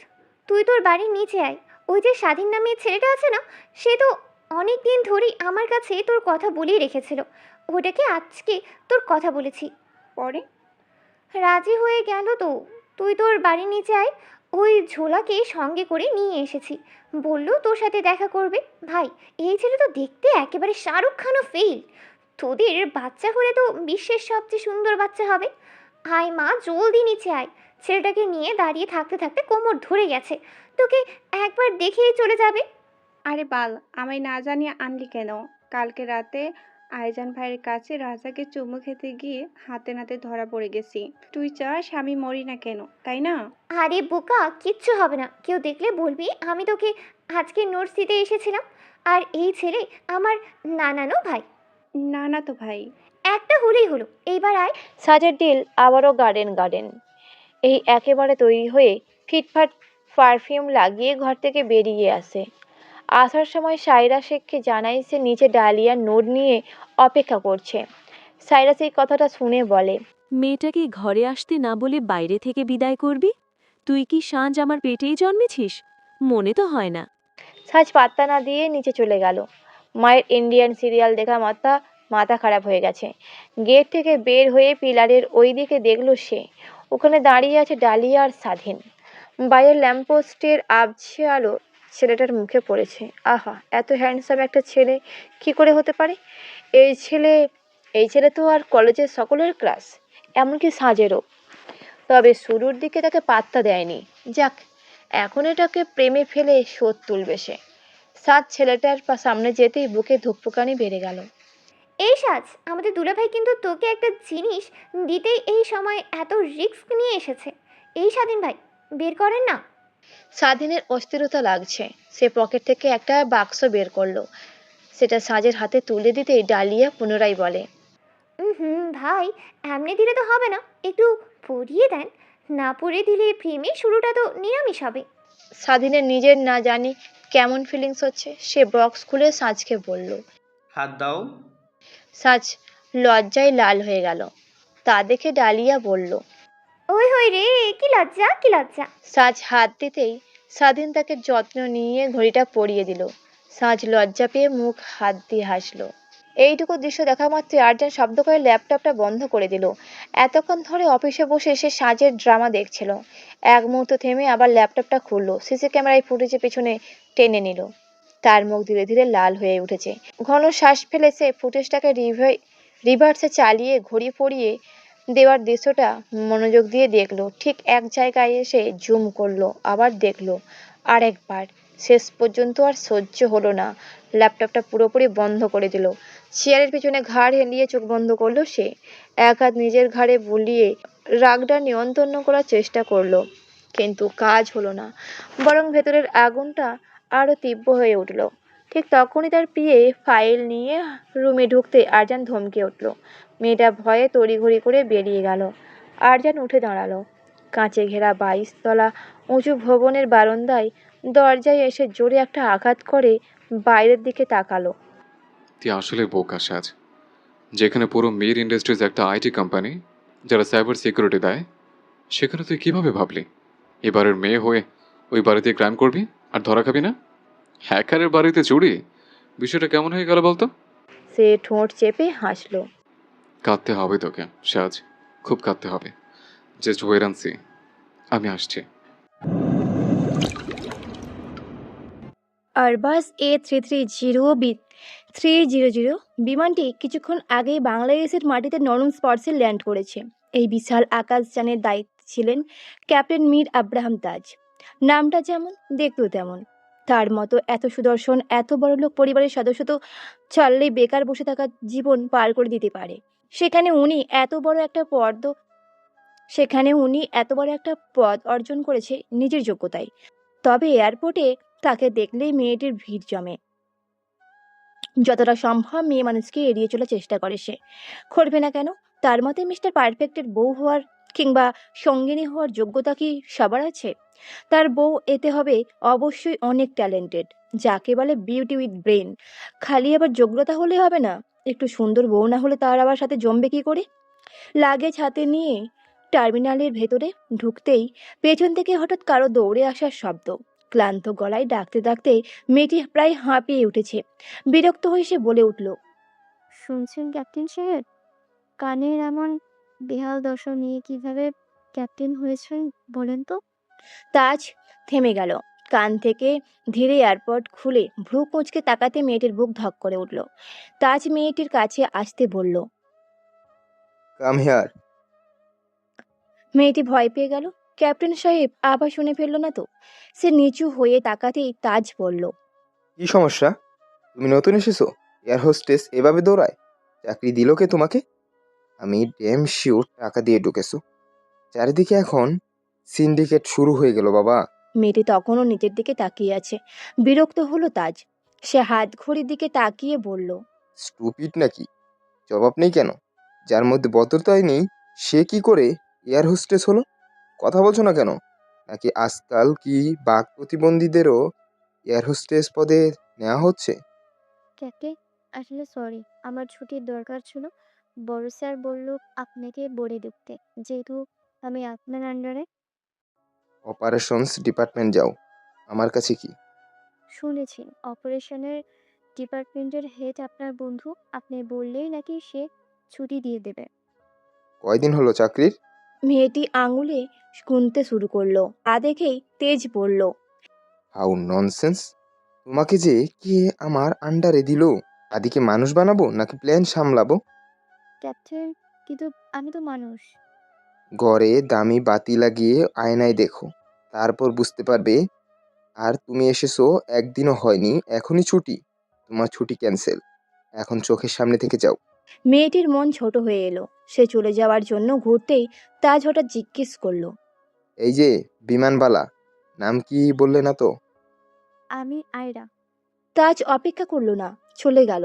তুই তোর বাড়ির নিচে আয়। ওই যে স্বাধীন নামের ছেলেটা আছে না, সে তো অনেক দিন ধরেই আমার কাছে তোর কথা বলেই রেখেছিল। ওটাকে আজকে তোর কথা বলেছি, পরে রাজি হয়ে গেল। তো তুই তোর বাড়ির নিচে আয়। ওই ঝোলাকে সঙ্গে করে নিয়ে এসেছি। বললো তোর সাথে দেখা করবে। ভাই, এই ছেলে তো দেখতে একেবারে শাহরুখ খানও ফেল। তোদের বাচ্চা হলে তো বিশ্বের সবচেয়ে সুন্দর বাচ্চা হবে। আয় মা, জলদি নিচে আয়। ছেলেটাকে নিয়ে দাঁড়িয়ে থাকতে থাকতে কোমর ধরে গেছে। তোকে একবার দেখেই চলে যাবে। আরে বাল, আমায় না জানিয়ে আনলি কেন? কালকে রাতে আইজান ভাইয়ের কাছে রাজাকে চুমু খেতে গিয়ে হাতে নাতে ধরা পড়ে গেছি। তুই চাস আমি মরি না কেন, তাই না? আরে বোকা, কিচ্ছু হবে না। কেউ দেখলে বলবি আমি তোকে আজকে নোটস দিতে এসেছিলাম। আর এই ছেলে আমার নানানো ভাই। না না তো ভাই। একটা হলেই হলো। এইবার আয়। সাজের ডিল আবারও গার্ডেন। এই একেবারে তৈরি হয়ে ফিটফাট পারফিউম লাগিয়ে ঘর থেকে বেরিয়ে আসে। আসার সময় সাইরা শেখকে জানাই সে নিচে ডালিয়ার নোট নিয়ে অপেক্ষা করছে। সাইরা সেই কথাটা শুনে বলে, মেয়েটাকে ঘরে আসতে না বলে বাইরে থেকে বিদায় করবি? তুই কি সাঁঝ আমার পেটেই জন্মেছিস? মনে তো হয় না। সাজ পাত্তা না দিয়ে নিচে চলে গেল। মায়ের ইন্ডিয়ান সিরিয়াল দেখা মাথা খারাপ হয়ে গেছে। গেট থেকে বের হয়ে পিলারের ওই দিকে দেখলো সে। ওখানে দাঁড়িয়ে আছে ডালিয়া আর স্বাধীন। বাইরের ল্যাম্পপোস্টের আবছে আলো ছেলেটার মুখে পড়েছে। আহা, এত হ্যান্ডসাম একটা ছেলে কি করে হতে পারে? এই ছেলে তো আর কলেজের সকলের ক্লাস, এমনকি সাজেরও। তবে শুরুর দিকে তাকে পাত্তা দেয়নি। যাক, এখন এটাকে প্রেমে ফেলে শোধ তুলবে সে। সাজ ছেলেটার সামনে যেতেই বুকে ধুকপুকানি বেড়ে গেল। এই সাজ, আমাদের দুলাভাই কিন্তু তোকে একটা জিনিস দিতেই এই সময় এত রিস্ক নিয়ে এসেছে। এই স্বাধীন ভাই, বের করেন না। স্বাধীনের অস্থিরতা লাগছে। সে পকেট থেকে একটা বাক্স বের করলো। সেটা সাজের হাতে তুলে দিতেই ডালিয়া পুনরায় বলে, ভাই, এমনি দিলে তো হবে না। একটু পরিয়ে দেন। না পরিয়ে দিলে প্রেমের শুরুটা তো নিরামিষ হবে। স্বাধীনের নিজের না জানি কেমন ফিলিংস হচ্ছে। সে বক্স খুলে সাজকে বলল, হাত দাও। সাজ লজ্জায় লাল হয়ে গেল। তা দেখে ডালিয়া বলল, ওই হই রে, কি লজ্জা কি লজ্জা। সাজ হাত দিতেই স্বাধীন তাকে যত্ন নিয়ে ঘড়িটা পরিয়ে দিল। সাজ লজ্জা পেয়ে মুখ হাত দিয়ে হাসলো। এইটুকু দৃশ্য দেখা মাত্রই আর্জেন্ট শব্দ করে ল্যাপটপটা বন্ধ করে দিল। এতক্ষণ ধরে অফিসে বসে সে সাজের ড্রামা দেখছিল। এক মুহূর্ত থেমে আবার ল্যাপটপটা খুললো। সিসি ক্যামেরায় ফুটেজে পেছনে টেনে নিল। তার মুখ ধীরে ধীরে লাল হয়ে উঠেছে। ঘন শ্বাস ফেলে সে ফুটেজটাকে রিভার্সে চালিয়ে ঘড়ি পরিয়ে দেওয়ার দৃশ্যটা মনোযোগ দিয়ে দেখলো। ঠিক এক জায়গায় এসে জুম করলো, আবার দেখলো, আর একবার। শেষ পর্যন্ত আর সহ্য হলো না। ল্যাপটপটা পুরোপুরি বন্ধ করে দিল। চেয়ারের পিছনে ঘাড় হেলিয়ে চোখ বন্ধ করলো সে। এক হাত নিজের ঘাড়ে বুলিয়ে রাগটা নিয়ন্ত্রণ করার চেষ্টা করলো, কিন্তু কাজ হলো না। বরং ভেতরের আগুনটা আরো তীব্র হয়ে উঠল। ঠিক তখনই তার পিয়ে ফাইল নিয়ে রুমে ঢুকতে আরজান ধমকে উঠল। মেয়েটা ভয়ে তড়িঘড়ি করে বেরিয়ে গেল। আরজান উঠে দাঁড়ালো। কাঁচে ঘেরা 22 তলা উঁচু ভবনের বারান্দায় দরজায় এসে জোরে একটা আঘাত করে বাইরের দিকে তাকালো। তুই আসলে বোকা সাজ। যেখানে পুরো মির ইন্ডাস্ট্রিজ একটা আইটি কোম্পানি যারা সাইবার সিকিউরিটি দেয়, সেখানে তুই কিভাবে ভাবলি এবারের মেয়ে হয়ে ওই বাড়িতে ক্রাইম করবি আর ধরা খাবি না? হ্যাকারের বাড়িতে চুরি, বিষয়টা কেমন হয়ে গেল বলতো? সে ঠোঁট চেপে হাসলো। কাঁদতে হবে তোকে সাজ, খুব কাঁদতে হবে। Just wait and see. আমি আসছি। আরবাস A330 বিমানটি কিছুক্ষণ আগেই বাংলাদেশের মাটিতে নরম স্পর্শে ল্যান্ড করেছে। এই বিশাল আকাশযানের দায়িত্বে ছিলেন ক্যাপ্টেন মীর আব্রাহাম তাজ। নামটা যেমন, দেখতেও তেমন। তার মতো এত সুদর্শন, এত বড়লোক পরিবারের সদস্য তো চাইলেই বেকার বসে থাকা জীবন পার করে দিতে পারে। সেখানে উনি এত বড় একটা পদ অর্জন করেছে নিজের যোগ্যতায়। তবে এয়ারপোর্টে তাকে দেখলেই মেয়েটির ভিড় জমে। যতটা সম্ভব মেয়ে মানুষকে এড়িয়ে চলার চেষ্টা করে সে। করবে না কেন? তার মতে মিস্টার পারফেক্টের বউ হওয়ার কিংবা সঙ্গিনী হওয়ার যোগ্যতা কি সবার আছে? তার বউ এতে হবে অবশ্যই অনেক ট্যালেন্টেড, যাকে বলে বিউটি উইথ ব্রেন। খালি আবার যোগ্যতা হলে হবে না, একটু সুন্দর বউ না হলে তার আবার সাথে জমবে কি করে? লাগেজ হাতে নিয়ে টার্মিনালের ভেতরে ঢুকতেই পেছন থেকে হঠাৎ কারো দৌড়ে আসার শব্দ। ক্লান্ত গলায় ডাকতে ডাকতে মেয়েটি প্রায় হাঁপিয়ে উঠেছে। বিরক্ত হয়ে সে বলে উঠল, শুনছেন ক্যাপ্টেন সাহেব? কানের এমন বেহাল দশা নিয়ে কিভাবে ক্যাপ্টেন হয়েছেন বলেন তো? তাজ থেমে গেল। কান থেকে ধীরে এয়ারপড খুলে ভ্রু কুঁচকে তাকাতে মেয়েটির বুক ধক করে উঠল। তাজ মেয়েটির কাছে আসতে বলল। Come here. মেয়েটি ভয় পেয়ে গেল। ক্যাপ্টেন সাহেব আবার শুনে ফেললো না তো? সে নিচু হয়ে তাকাতেই তাজ বলল, কি সমস্যা? তুমি নতুন এসেছো? এয়ার হোস্টেস এভাবে দৌড়ায়? চাকরি দিল কে তোমাকে? আমি ড্যাম শিওর টাকা দিয়ে ঢুকেছো। চারিদিকে এখন সিন্ডিকেট শুরু হয়ে গেল বাবা। মেয়েটি তখনও নিচের দিকে তাকিয়ে আছে। বিরক্ত হলো তাজ। সে হাত ঘড়ির দিকে তাকিয়ে বলল, স্টুপিড নাকি? জবাব নেই কেন? যার মধ্যে ভদ্রতাই নেই সে কি করে এয়ার হোস্টেস হলো? কথা বলছো না কেন? নাকি আজকাল কি বাক প্রতিবন্ধীদেরও এয়ার হোস্টেস পদে নেওয়া হচ্ছে? ক্যাপ্টেন, আসলে সরি, আমার ছুটির দরকার ছিল। বড় স্যার বলল আপনাকে বোর্ডে ঢুকতে, যেহেতু আমি আপনার আন্ডারে। অপারেশনস ডিপার্টমেন্ট যাও। আমার কাছে কি? শুনেছি অপারেশনের ডিপার্টমেন্টের হেড আপনার বন্ধু। আপনি বললেই নাকি সে ছুটি দিয়ে দেবে। কয়দিন হলো চাকরির? মেয়েটি আঙুলে গুনতে শুরু করলো। দেখেই তেজ বলল, হাউ ননসেন্স! তোমাকে যে কে আমার আন্ডারে দিল? আদিকে মানুষ বানাবো নাকি প্ল্যান সামলাবো? ক্যাপ্টেন, কিন্তু আমি তো মানুষ। ঘরে দামি বাতি লাগিয়ে আয়নায় দেখো, তারপর বুঝতে পারবে। আর তুমি এসেছো একদিনও হয়নি, এখনই ছুটি? তোমার ছুটি ক্যান্সেল। এখন চোখের সামনে থেকে যাও। মেয়েটির মন ছোট হয়ে এলো। সে চলে যাওয়ার জন্য ঘুরতেই তাজ হঠাৎ জিজ্ঞেস করলো, এই যে বিমানবালা, নাম কি বললে না তো? আমি আয়রা। তাজ অপেক্ষা করলো না, চলে গেল।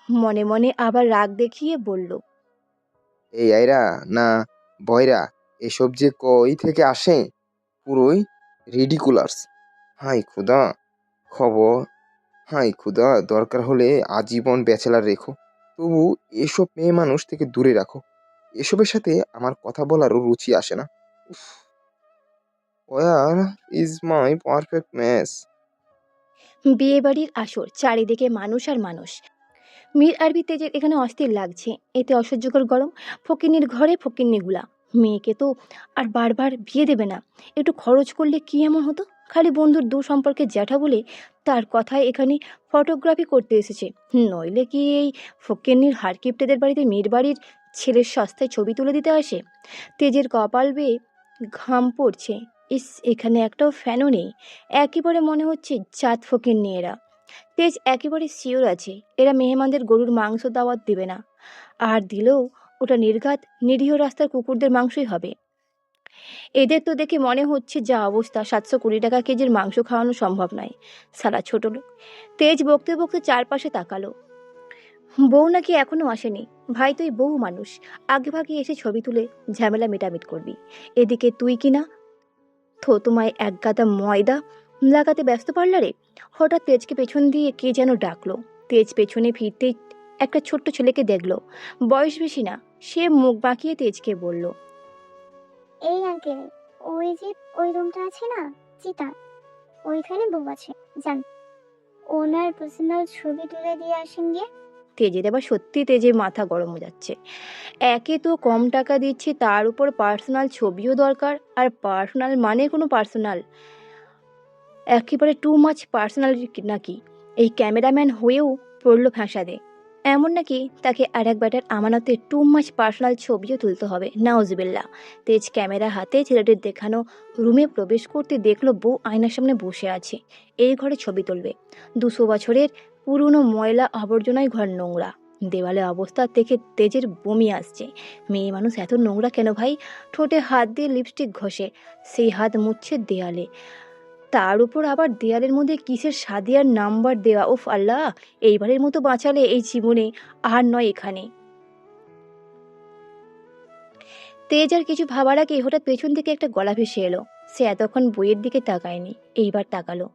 মনে মনে আবার রাগ দেখিয়ে বলল, এই আয়রা না বয়রা, এসব যে কই থেকে আসে, পুরোই রিডিকুলাস। হাই খুদা, খবর। হাই খুদা, দরকার হলে আজীবন ব্যাচেলার রেখো, তবু এসব মেয়ে মানুষ থেকে দূরে রাখো। এসবের সাথে আমার কথা বলারও রুচি আসে না। Where is my perfect match? বিয়ে বাড়ির আসর, চারিদিকে মানুষ আর মানুষ। মীর আরবি তেজের এখানে অস্থির লাগছে। এতে অসহ্যকর গরম। ফকিন্নির ঘরে ফকিন্নিগুলা। মেয়েকে তো আর বারবার বিয়ে দেবে না। একটু খরচ করলে কি এমন হতো? খালি বন্ধুর সম্পর্কে জ্যাঠা বলে তার কথায় এখানে ফটোগ্রাফি করতে এসেছে। নইলে কি এই ফকিন্নির হারকিপ্টেদের বাড়িতে মীর বাড়ির ছেলের সস্তায় ছবি তুলে দিতে আসে? তেজের কপাল বেয়ে ঘাম পড়ছে। এখানে একটাও ফ্যানও নেই। একেবারে মনে হচ্ছে জাত ফকিন্নি এরা। তেজ একেবারে শিওর আছে এরা মেহমানদের গরুর মাংস দাওয়াত দেবে না। আর দিলেও ওটা নির্ঘাত নিরীহ রাস্তার কুকুরদের মাংসই হবে। এদের তো দেখে মনে হচ্ছে যা অবস্থা 720 টাকা কেজির মাংস খাওয়ানো সম্ভব নয়। সালা ছোট লোক। তেজ বকতে বকতে চারপাশে তাকালো। বউ নাকি এখনো আসেনি। ভাই তুই বউ মানুষ, আগে ভাগে এসে ছবি তুলে ঝামেলা মেটামিট করবি। এদিকে তুই কিনা তোমায় এক গাদা ময়দা লাগাতে ব্যস্ত পার্লারে। হঠাৎ তেজকে পেছন দিয়ে কে যেন ডাকলো। তেজ পেছনে ফিরতেই একটা ছোট্ট ছেলেকে দেখলো, বয়স বেশি না। সে মুখ বাঁকিয়ে তেজকে বলল, এই আঙ্কেল, ওই যে ওই রুমটা আছে না, চিতা, ওইখানে বউ আছে, যান ওনার পার্সোনাল ছবি তুলে দিয়ে আসেন গিয়ে। তেজের এবার সত্যি তেজের মাথা গরম হয়ে যাচ্ছে। একে তো কম টাকা দিচ্ছে, তার উপর পার্সোনাল ছবিও দরকার। আর পার্সোনাল মানে কোনো পার্সোনাল, একেবারে টু মাচ পার্সোনাল নাকি। এই ক্যামেরাম্যান হয়েও পড়লো ফ্যাসাদে। এমন নাকি তাকে আর এক ব্যাটার আমানতে টু মাচ পার্সোনাল ছবিও তুলতে হবে। নাউজুবিল্লাহ। তেজ ক্যামেরা হাতে ছেলেটির দেখানো রুমে প্রবেশ করতে দেখলো বউ আয়নার সামনে বসে আছে। এই ঘরে ছবি তুলবে। 200 বছরের পুরনো ময়লা আবর্জনায় ঘর নোংরা। দেওয়ালে অবস্থা থেকে তেজের বমি আসছে। মেয়ে মানুষ এত নোংরা কেন ভাই? ঠোঁটে হাত দিয়ে লিপস্টিক ঘষে, সেই হাত মুছছে দেয়ালে। তার উপর আবার দেয়ালের মধ্যে কিসের সাদিয়ার নাম্বার দেওয়া। উফ আল্লাহ, এইবারের মতো বাঁচালে এই জীবনে, আর নয় এখানে। তেজ আর কিছু ভাবার আগে হঠাৎ পেছন থেকে একটা গলা ভেসে এলো। সে এতক্ষণ বইয়ের দিকে তাকায়নি, এইবার তাকালো।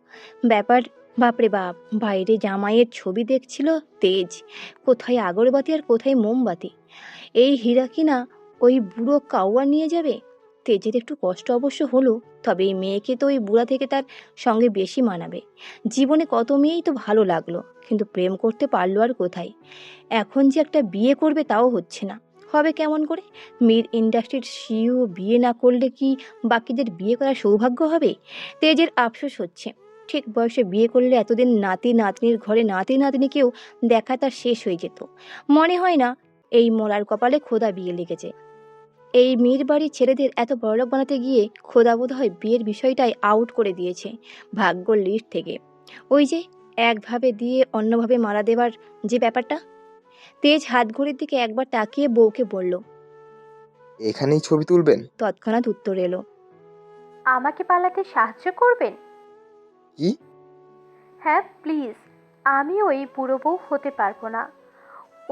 ব্যাপার, বাপরে বাপ, বাইরে জামাইয়ের ছবি দেখছিল তেজ। কোথায় আগরবাতি আর কোথায় মোমবাতি। এই হীরা কিনা ওই বুড়ো কাউয়া নিয়ে যাবে। তেজের একটু কষ্ট অবশ্য হলো, তবে এই মেয়েকে তো ওই বুড়া থেকে তার সঙ্গে বেশি মানাবে। জীবনে কত মেয়েই তো ভালো লাগলো, কিন্তু প্রেম করতে পারলো আর কোথায়। এখন যে একটা বিয়ে করবে তাও হচ্ছে না। হবে কেমন করে? মেয়ের ইন্ডাস্ট্রির সিইও বিয়ে না করলে কি বাকিদের বিয়ে করার সৌভাগ্য হবে? তেজের আফসোস হচ্ছে। ঠিক বয়সে বিয়ে করলে এতদিন নাতি নাতনির ঘরে নাতি নাতনিকেও দেখা তার শেষ হয়ে যেত। মনে হয় না এই মরার কপালে খোদা বিয়ে লেগেছে। এই মেয়ের বাড়ির ছেলেদের এত বড়লোক বানাতে গিয়ে খোদা বোধ হয় বিয়ের বিষয়টাই আউট করে দিয়েছে ভাগ্য লিস্ট থেকে। ওই যে একভাবে দিয়ে অন্যভাবে মারা দেবার যে ব্যাপারটা। তেজ হাত ঘড়ির দিকে একবার তাকিয়ে বউকে বলল, এখানেই ছবি তুলবেন? তৎক্ষণাৎ উত্তর এলো, আমাকে পালাতে সাহায্য করবেন? কি? হ্যাঁ প্লিজ, আমি ওই বুড়ো বউ হতে পারবো না।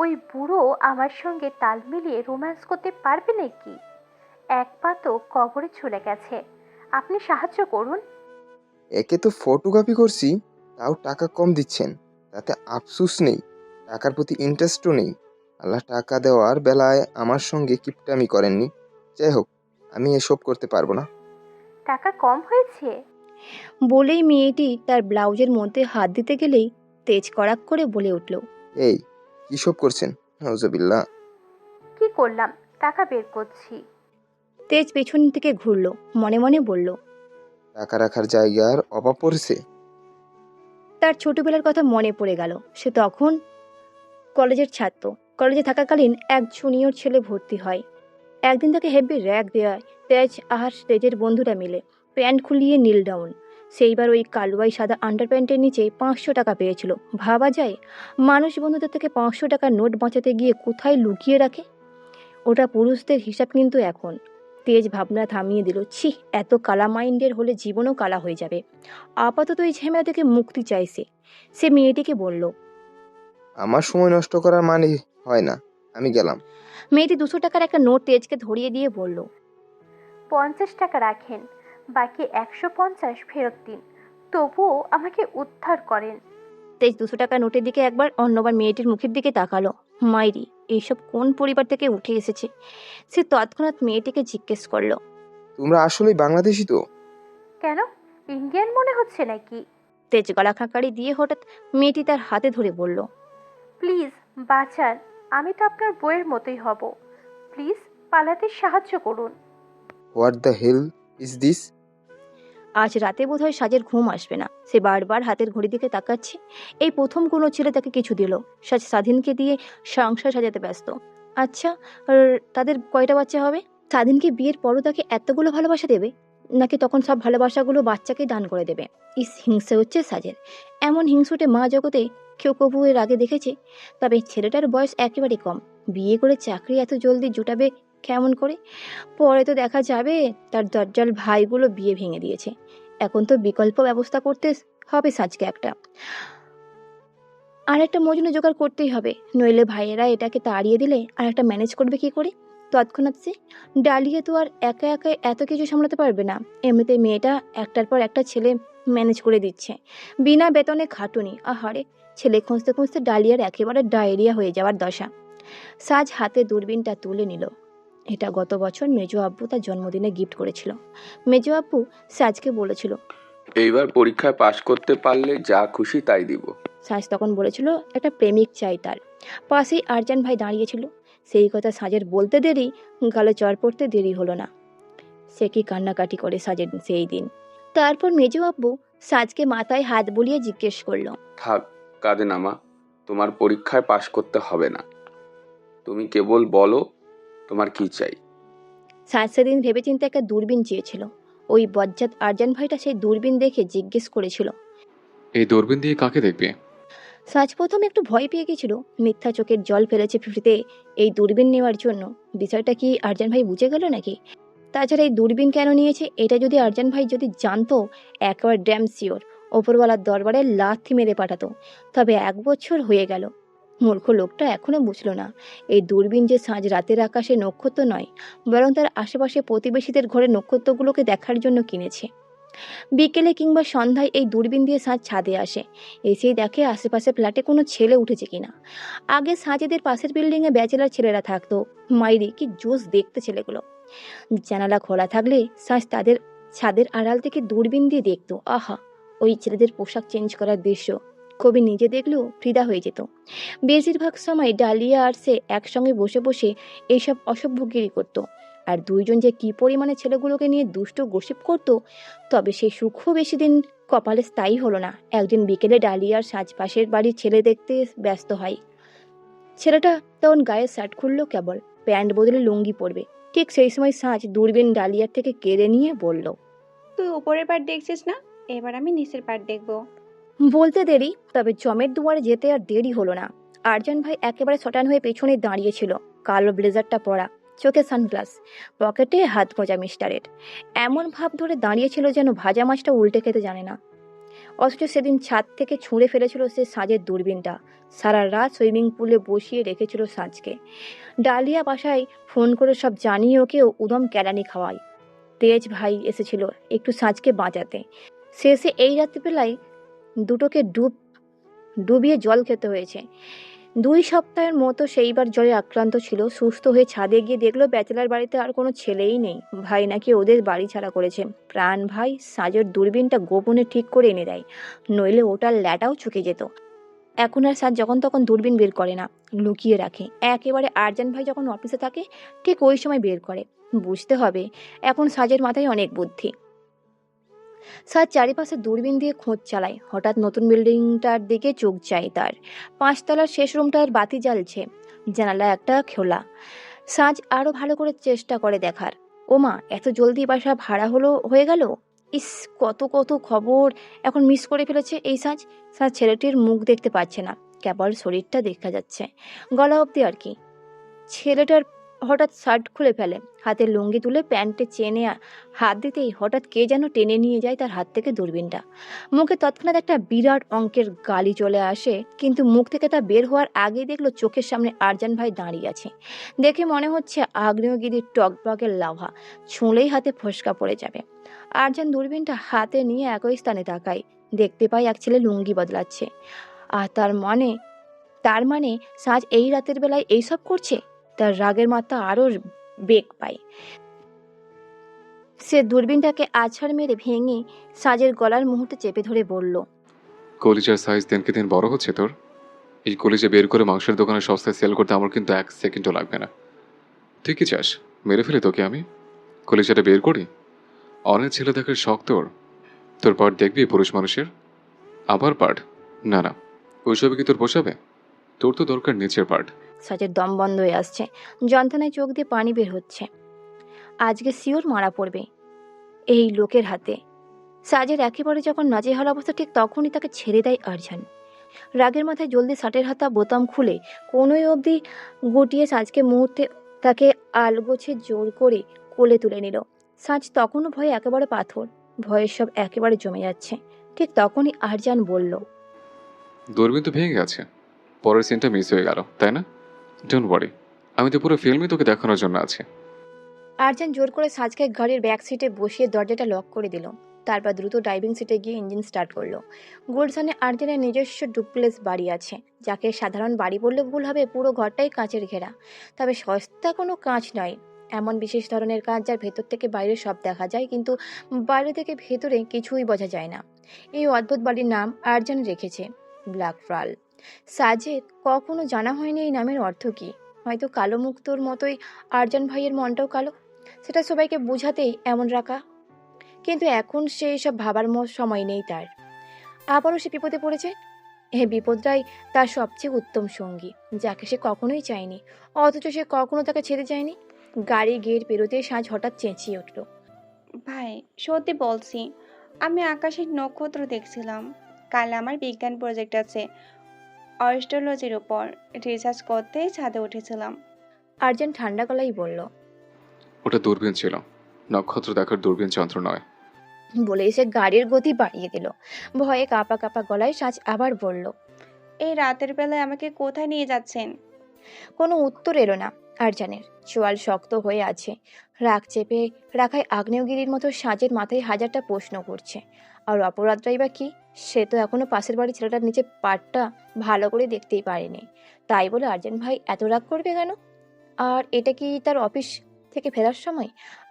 ওই বুড়ো আমার সঙ্গে তাল মিলিয়ে রোম্যান্স করতে পারবে নাকি? এক পা তো কবরে চলে গেছে, আপনি সাহায্য করুন। একে তো ফটোকপি করছি, তাও টাকা কম দিচ্ছেন। তাতে আফসোস নেই, টাকার প্রতি ইন্টারেস্টও নেই। আল্লাহ টাকা দেওয়ার বেলায় আমার সঙ্গে কিপটামি করেননি। যাই হোক, আমি এসব করতে পারবো না। টাকা কম হয়েছে বলেই মেয়েটি তার ব্লাউজের মধ্যে হাত দিতে গেলেই তেজ কড়াক করে বলে উঠল, এই কি সব করছেন? নাউজুবিল্লাহ। কি করলাম? টাকা বের করছি। তেজ পেছন থেকে ঘুরল, মনে মনে বলল, টাকা রাখার জায়গার অভাব পড়েছে। তার ছোটবেলার কথা মনে পড়ে গেল। সে তখন কলেজের ছাত্র। কলেজে থাকাকালীন এক জুনিয়র ছেলে ভর্তি হয়। একদিন তাকে হেভি র্যাক দেওয়ায় তেজ আর তেজের বন্ধুরা মিলে প্যান্ট খুলিয়ে নীল ডাউন। সেইবার ওই কালুয়াই সাদা আন্ডার প্যান্টের নিচে 500 টাকা পেয়েছিল। ভাবা যায়, মানুষ বন্ধুদের থেকে 500 টাকার নোট বাঁচাতে গিয়ে কোথায় লুকিয়ে রাখে। ওটা পুরুষদের হিসাব কিন্তু এখন। তেজ ভাবনা থামিয়ে দিল, ছি, এত কালা মাইন্ডের হলে জীবনও কালা হয়ে যাবে। আপাতত এই ঝামেলা থেকে মুক্তি চাইছে। সে মেয়েটিকে বলল, আমার সময় নষ্ট করার মানে হয় না, আমি গেলাম। মেয়েটি 200 টাকার একটা নোট তেজকে ধরিয়ে দিয়ে বলল, 50 টাকা রাখেন, বাকি 150 ফেরত দিন, তবুও আমাকে উদ্ধার করেন। তেজ 200 টাকা নোটের দিকে একবার, অন্যবার মেয়েটির মুখের দিকে তাকালো। মাইরি, এইসব কোন পরিবার থেকে উঠে এসেছে? সে তৎক্ষণাৎ মেয়েটিকে জিজ্ঞেস করলো, তোমরা আসলেই বাংলাদেশি তো? কেন, ইন্ডিয়ান মনে হচ্ছে নাকি? তেজ গলা খাঁকারি দিয়ে হঠাৎ মেয়েটি তার হাতে ধরে বলল, প্লিজ বাঁচান, আমি তো আপনার বইয়ের মতোই হব, প্লিজ পালাতে সাহায্য করুন। What the hell is this? আজ রাতে বোধহয় সাজের ঘুম আসবে না। সে বারবার হাতের ঘড়ির দিকে তাকাচ্ছে। এই প্রথম কোনো ছেলে তাকে কিছু দিল। সাজ স্বাধীনকে দিয়ে সংসার সাজাতে ব্যস্ত। আচ্ছা, আর তাদের কয়টা বাচ্চা হবে? স্বাধীনকে বিয়ের পরও তাকে এতগুলো ভালোবাসা দেবে, নাকি তখন সব ভালোবাসাগুলো বাচ্চাকেই দান করে দেবে? ইস, হিংসে হচ্ছে সাজের। এমন হিংসুটে মা জগতে কেউ কবু এর আগে দেখেছে? তবে ছেলেটার বয়স একেবারে কম। বিয়ে করে চাকরি এত জলদি জুটাবে কেমন করে? পরে তো দেখা যাবে তার দজ্জাল ভাইগুলো বিয়ে ভেঙে দিয়েছে। এখন তো বিকল্প ব্যবস্থা করতে হবে সাজকে একটা। আর একটা মজনু জোগাড় করতেই হবে, নইলে ভাইয়েরা এটাকে তাড়িয়ে দিলে আর একটা ম্যানেজ করবে কি করে? তৎক্ষণাৎ সে ডালিয়ে তো আর একা একা এত কিছু সামলাতে পারবে না। এমনিতে মেয়েটা একটার পর একটা ছেলে ম্যানেজ করে দিচ্ছে, বিনা বেতনে খাটুনি। আহারে, ছেলে খুঁজতে খুঁজতে ডালিয়ার একেবারে ডায়রিয়া হয়ে যাওয়ার দশা। সাজ হাতে দূরবীনটা তুলে নিল। এটা গত বছর মেজো আব্বু তার জন্মদিনে গিফট করেছিল। মেজো আব্বু সাজকে বলেছিল, এইবার পরীক্ষায় পাশ করতে পারলে যা খুশি তাই দিব। সাজ তখন বলেছিল একটা প্রেমিক চাই তার। পাশেই আরজান ভাই দাঁড়িয়েছিল। সেই কথা সাজের বলতে দেরি, গালে চড় পড়তে দেরি হলো না। সে কি কান্নাকাটি করে সাজের সেই দিন। তারপর মেজো আব্বু সাজকে মাথায় হাত বুলিয়ে জিজ্ঞেস করলো, থাক, কাঁদে না মা, তোমার পরীক্ষায় পাশ করতে হবে না। তুমি কেবল বলো তোমার কি চাই। সাজ সেদিন ভেবেচিন্তে একটা দূরবীন চেয়েছিল। ওই বজ্জাত আরজান ভাইটা সেই দূরবীন দেখে জিজ্ঞেস করেছিল। এই দূরবীন দিয়ে কাকে দেখবে? সাজ প্রথমে একটু ভয় পেয়ে গেছিল। মিথ্যা চোখের জল ফেলেছে ফিফিতে এই দূরবীন নেওয়ার জন্য। বিষয়টা কি আরজান ভাই বুঝে গেল নাকি? তাছাড়া এই দূরবীন কেন নিয়েছে এটা যদি আরজান ভাই যদি জানতো, একবার ড্যাম শিওর ওপরওয়ালার দরবারে লাথি মেরে পাঠাতো। তবে 1 বছর হয়ে গেল, মূর্খ লোকটা এখনো বুঝলো না এই দূরবীন যে সাঁঝ রাতের আকাশে নক্ষত্র নয়, বরং তার আশেপাশে প্রতিবেশীদের ঘরে নক্ষত্রগুলোকে দেখার জন্য কিনেছে। বিকেলে কিংবা সন্ধ্যায় এই দূরবীন দিয়ে সাঁঝ ছাদে আসে, এসেই দেখে আশেপাশে ফ্ল্যাটে কোনো ছেলে উঠেছে কিনা। আগে সাঁঝেদের পাশের বিল্ডিংয়ে ব্যাচেলার ছেলেরা থাকতো। মাইরি কি জোস দেখতে ছেলেগুলো। জানালা খোলা থাকলে সাঁঝ তাদের ছাদের আড়াল থেকে দূরবীন দিয়ে দেখতো। আহা, ওই ছেলেদের পোশাক চেঞ্জ করার দৃশ্য কবি নিজে দেখলেও ফিদা হয়ে যেত। বেশিরভাগ সময় ডালিয়া আর সে একসঙ্গে বসে বসে এইসব অসভ্যগিরি করত। আর দুইজন যে কি পরিমাণে ছেলেগুলোকে নিয়ে দুষ্ট গসিপ করত, তবে সেই সুখও বেশি দিন কপালে স্থায়ী হলো না। একদিন বিকেলে ডালিয়ার সাজ পাশের বাড়ির ছেলে দেখতে ব্যস্ত হয়। ছেলেটা তখন গায়ে শার্ট খুললো, কেবল প্যান্ট বদলে লুঙ্গি পরবে। ঠিক সেই সময় সাজ দূরবীন ডালিয়ার থেকে কেড়ে নিয়ে বলল, তুই উপরের পার্ট দেখছিস না, এবার আমি নিচের পার্ট দেখবো। বলতে দেরি, তবে জমের দুয়ারে যেতে আর দেরি হলো না। আরজান ভাই একেবারে শটান হয়ে পেছনে দাঁড়িয়েছিল, কালো ব্লেজারটা পরা, চোখে সানগ্লাস, পকেটে হাত গোঁজা মিস্টারের। এমন ভাব ধরে দাঁড়িয়েছিল যেন ভাজা মাছটা উল্টে খেতে জানে না। অথচ সেদিন ছাদ থেকে ছুঁড়ে ফেলেছিল সে সাজের দূরবীনটা। সারা রাত সুইমিং পুলে বসিয়ে রেখেছিল সাজকে। ডালিয়া বাসায় ফোন করে সব জানিয়ে ওকেও উদম কেরানি খাওয়ায়। তেজ ভাই এসেছিল একটু সাজকে বাঁচাতে। শেষে এই রাত্রিবেলায় দুটোকে ডুবিয়ে জল খেতে হয়েছে। 2 সপ্তাহের মতো সেইবার জ্বরে আক্রান্ত ছিল। সুস্থ হয়ে ছাদে গিয়ে দেখলো ব্যাচেলার বাড়িতে আর কোনো ছেলেই নেই। ভাই নাকি ওদের বাড়ি ছাড়া করেছে। প্রাণ ভাই সাজের দূরবীনটা গোপনে ঠিক করে এনে দেয়, নইলে ওটার ল্যাটাও চুকে যেত। এখন আর সাজ যখন তখন দূরবীন বের করে না, লুকিয়ে রাখে। একেবারে আরজান ভাই যখন অফিসে থাকে ঠিক ওই সময় বের করে। বুঝতে হবে এখন সাজের মাথায় অনেক বুদ্ধি। সাজ চারিপাশে দূরবীন দিয়ে খোঁজ চালায়। হঠাৎ নতুন বিল্ডিংটার দিকে চোখ যায় তার। 5 তলার শেষ রুমটার বাতি জ্বালছে, জানালা একটা খোলা। সাজ আরো ভালো করে চেষ্টা করে দেখার। ওমা, এত জলদি বাসা ভাড়া হয়ে গেল। ইস, কত কত খবর এখন মিস করে ফেলেছে এই সাজ। সাজ ছেলেটির মুখ দেখতে পাচ্ছে না, কেবল শরীরটা দেখা যাচ্ছে, গলা অবধি আর কি। ছেলেটার হঠাৎ শার্ট খুলে ফেলে, হাতের লুঙ্গি তুলে প্যান্টে চেনে হাত দিতেই হঠাৎ কে যেন টেনে নিয়ে যায় তার হাত থেকে দূরবীনটা। মুখে তৎক্ষণাৎ একটা বিরাট অঙ্কের গালি চলে আসে, কিন্তু মুখ থেকে তা বের হওয়ার আগেই দেখলো চোখের সামনে আরজান ভাই দাঁড়িয়ে আছে। দেখে মনে হচ্ছে আগ্নেয়গিরির টকবগের লাভা, ছুঁলেই হাতে ফসকা পড়ে যাবে। আরজান দূরবীনটা হাতে নিয়ে একই স্থানে তাকায়, দেখতে পায় এক ছেলে লুঙ্গি বদলাচ্ছে। আর তার মানে সাজ এই রাতের বেলায় এইসব করছে। তার রাগের মাত্রা আরো বেগ পায়। সে দূরবীনটাকে আছাড় মেরে ভেঙে সাজের গলার মুহূর্তে চেপে ধরে বলল, কলিজার সাইজ দিনকে দিন বড় হচ্ছে তোর। এই কলিজা বের করে মাংসের দোকানে সস্তায় সেল করতে আমার কিন্তু 1 সেকেন্ডও লাগবে না। তুই কি চাস মেরে ফেলি তোকে আমি? কলিজাটা বের করি? অনেক ছেলে দেখার শখ তোর? তোর পার্ট দেখবি পুরুষ মানুষের? আবার পার্ট? না না, ওইসবে কি তোর পোষাবে? তোর তো দরকার নিচের পার্ট। সাজের দম বন্ধ হয়ে আসছে, যন্ত্রণায় চোখ দিয়ে পানি বের হচ্ছে। আজকে শিওর মারা পড়বে এই লোকের হাতে। সাজের একেবারে যখন নাজেহাল অবস্থা, ঠিক তখনই তাকে ছেড়ে দেয় আরজান। রাগের মাথায় জলদি শার্টের হাতা বোতাম খুলে কোনোই অবধি গুটিয়ে সাজকে মুহূর্তে তাকে আলগোছে জোর করে কোলে তুলে নিল। সাজ তখনও ভয়ে একেবারে পাথর, ভয়ের সব একেবারে জমে যাচ্ছে। ঠিক তখনই আরজান বলল, দূরবীন তো ভেঙে গেছে, পরের সিনটা মিস হয়ে গেল, তাই না? ডোন্ট ওয়ারি, আমি তো পুরো ফিল্মই তোকে দেখানোর জন্য আছি। আরজান জোর করে সাজকে গাড়ির ব্যাক সিটে বসিয়ে দরজাটা লক করে দিল। তারপর দ্রুত ড্রাইভিং সিটে গিয়ে ইঞ্জিন স্টার্ট করলো। গুলশানে আরজানের নিজস্ব ডুপ্লেক্স বাড়ি আছে, যাকে সাধারণ বাড়ি বললে ভুল হবে, পুরো ঘরটাই কাঁচের ঘেরা। তবে সস্তা কোনো কাঁচ নয়, এমন বিশেষ ধরনের কাঁচ যার ভেতর থেকে বাইরে সব দেখা যায়, কিন্তু বাইরে থেকে ভেতরে কিছুই বোঝা যায় না। এই অদ্ভুত বাড়ির নাম আরজান রেখেছে ব্ল্যাক ফ্রাল। সাজের কখনো জানা হয়নি এই নামের অর্থ কী। হয়তো কালো মুক্তোর মতোই আরজান ভাইয়ের মনটাও কালো, সেটা সবাইকে বোঝাতেই এমন রাখা। কিন্তু এখন সে এসব ভাবার সময় নেই তার। আবারও সে বিপদে পড়েছে। এই বিপদটাই তার সবচেয়ে উত্তম সঙ্গী, যাকে সে কখনোই চায়নি, অথচ সে কখনো তাকে ছেড়ে যায়নি। গাড়ি গেট পেরোতে সাজ হঠাৎ চেঁচিয়ে উঠল, ভাই সত্যি বলছি, আমি আকাশের নক্ষত্র দেখছিলাম। কাল আমার বিজ্ঞান প্রজেক্ট আছে অস্ট্রোলজির উপর, রিসার্চ করতেই ছাদে উঠেছিলাম। আর্জেন্ট ঠান্ডা গলাই বলল, ওটা দূরবীন ছিল, নক্ষত্র দেখার দূরবীন যন্ত্র নয়। বলে এসে গাড়ির গতি বাড়িয়ে দিল। ভয়ে কাঁপা কাঁপা গলায় সাজ আবার বলল, এই রাতের বেলায় আমাকে কোথায় নিয়ে যাচ্ছেন? কোনো উত্তর এলো না আরজানের। চোয়াল শক্ত হয়ে আছে, রাগ চেপে রাখায় আগ্নেয়গিরির মতো সাজের মাথায় হাজারটা প্রশ্ন করছে। আর অপরাধটাই বা কি? সে তো এখনো পাশের বাড়ির ছেলেটার নিচে পাটটা ভালো করে দেখতেই পারেনি, তাই বলে আরজান ভাই এত রাগ করবে কেন? আর এটা কি তার অফিস থেকে ফেরার সময়?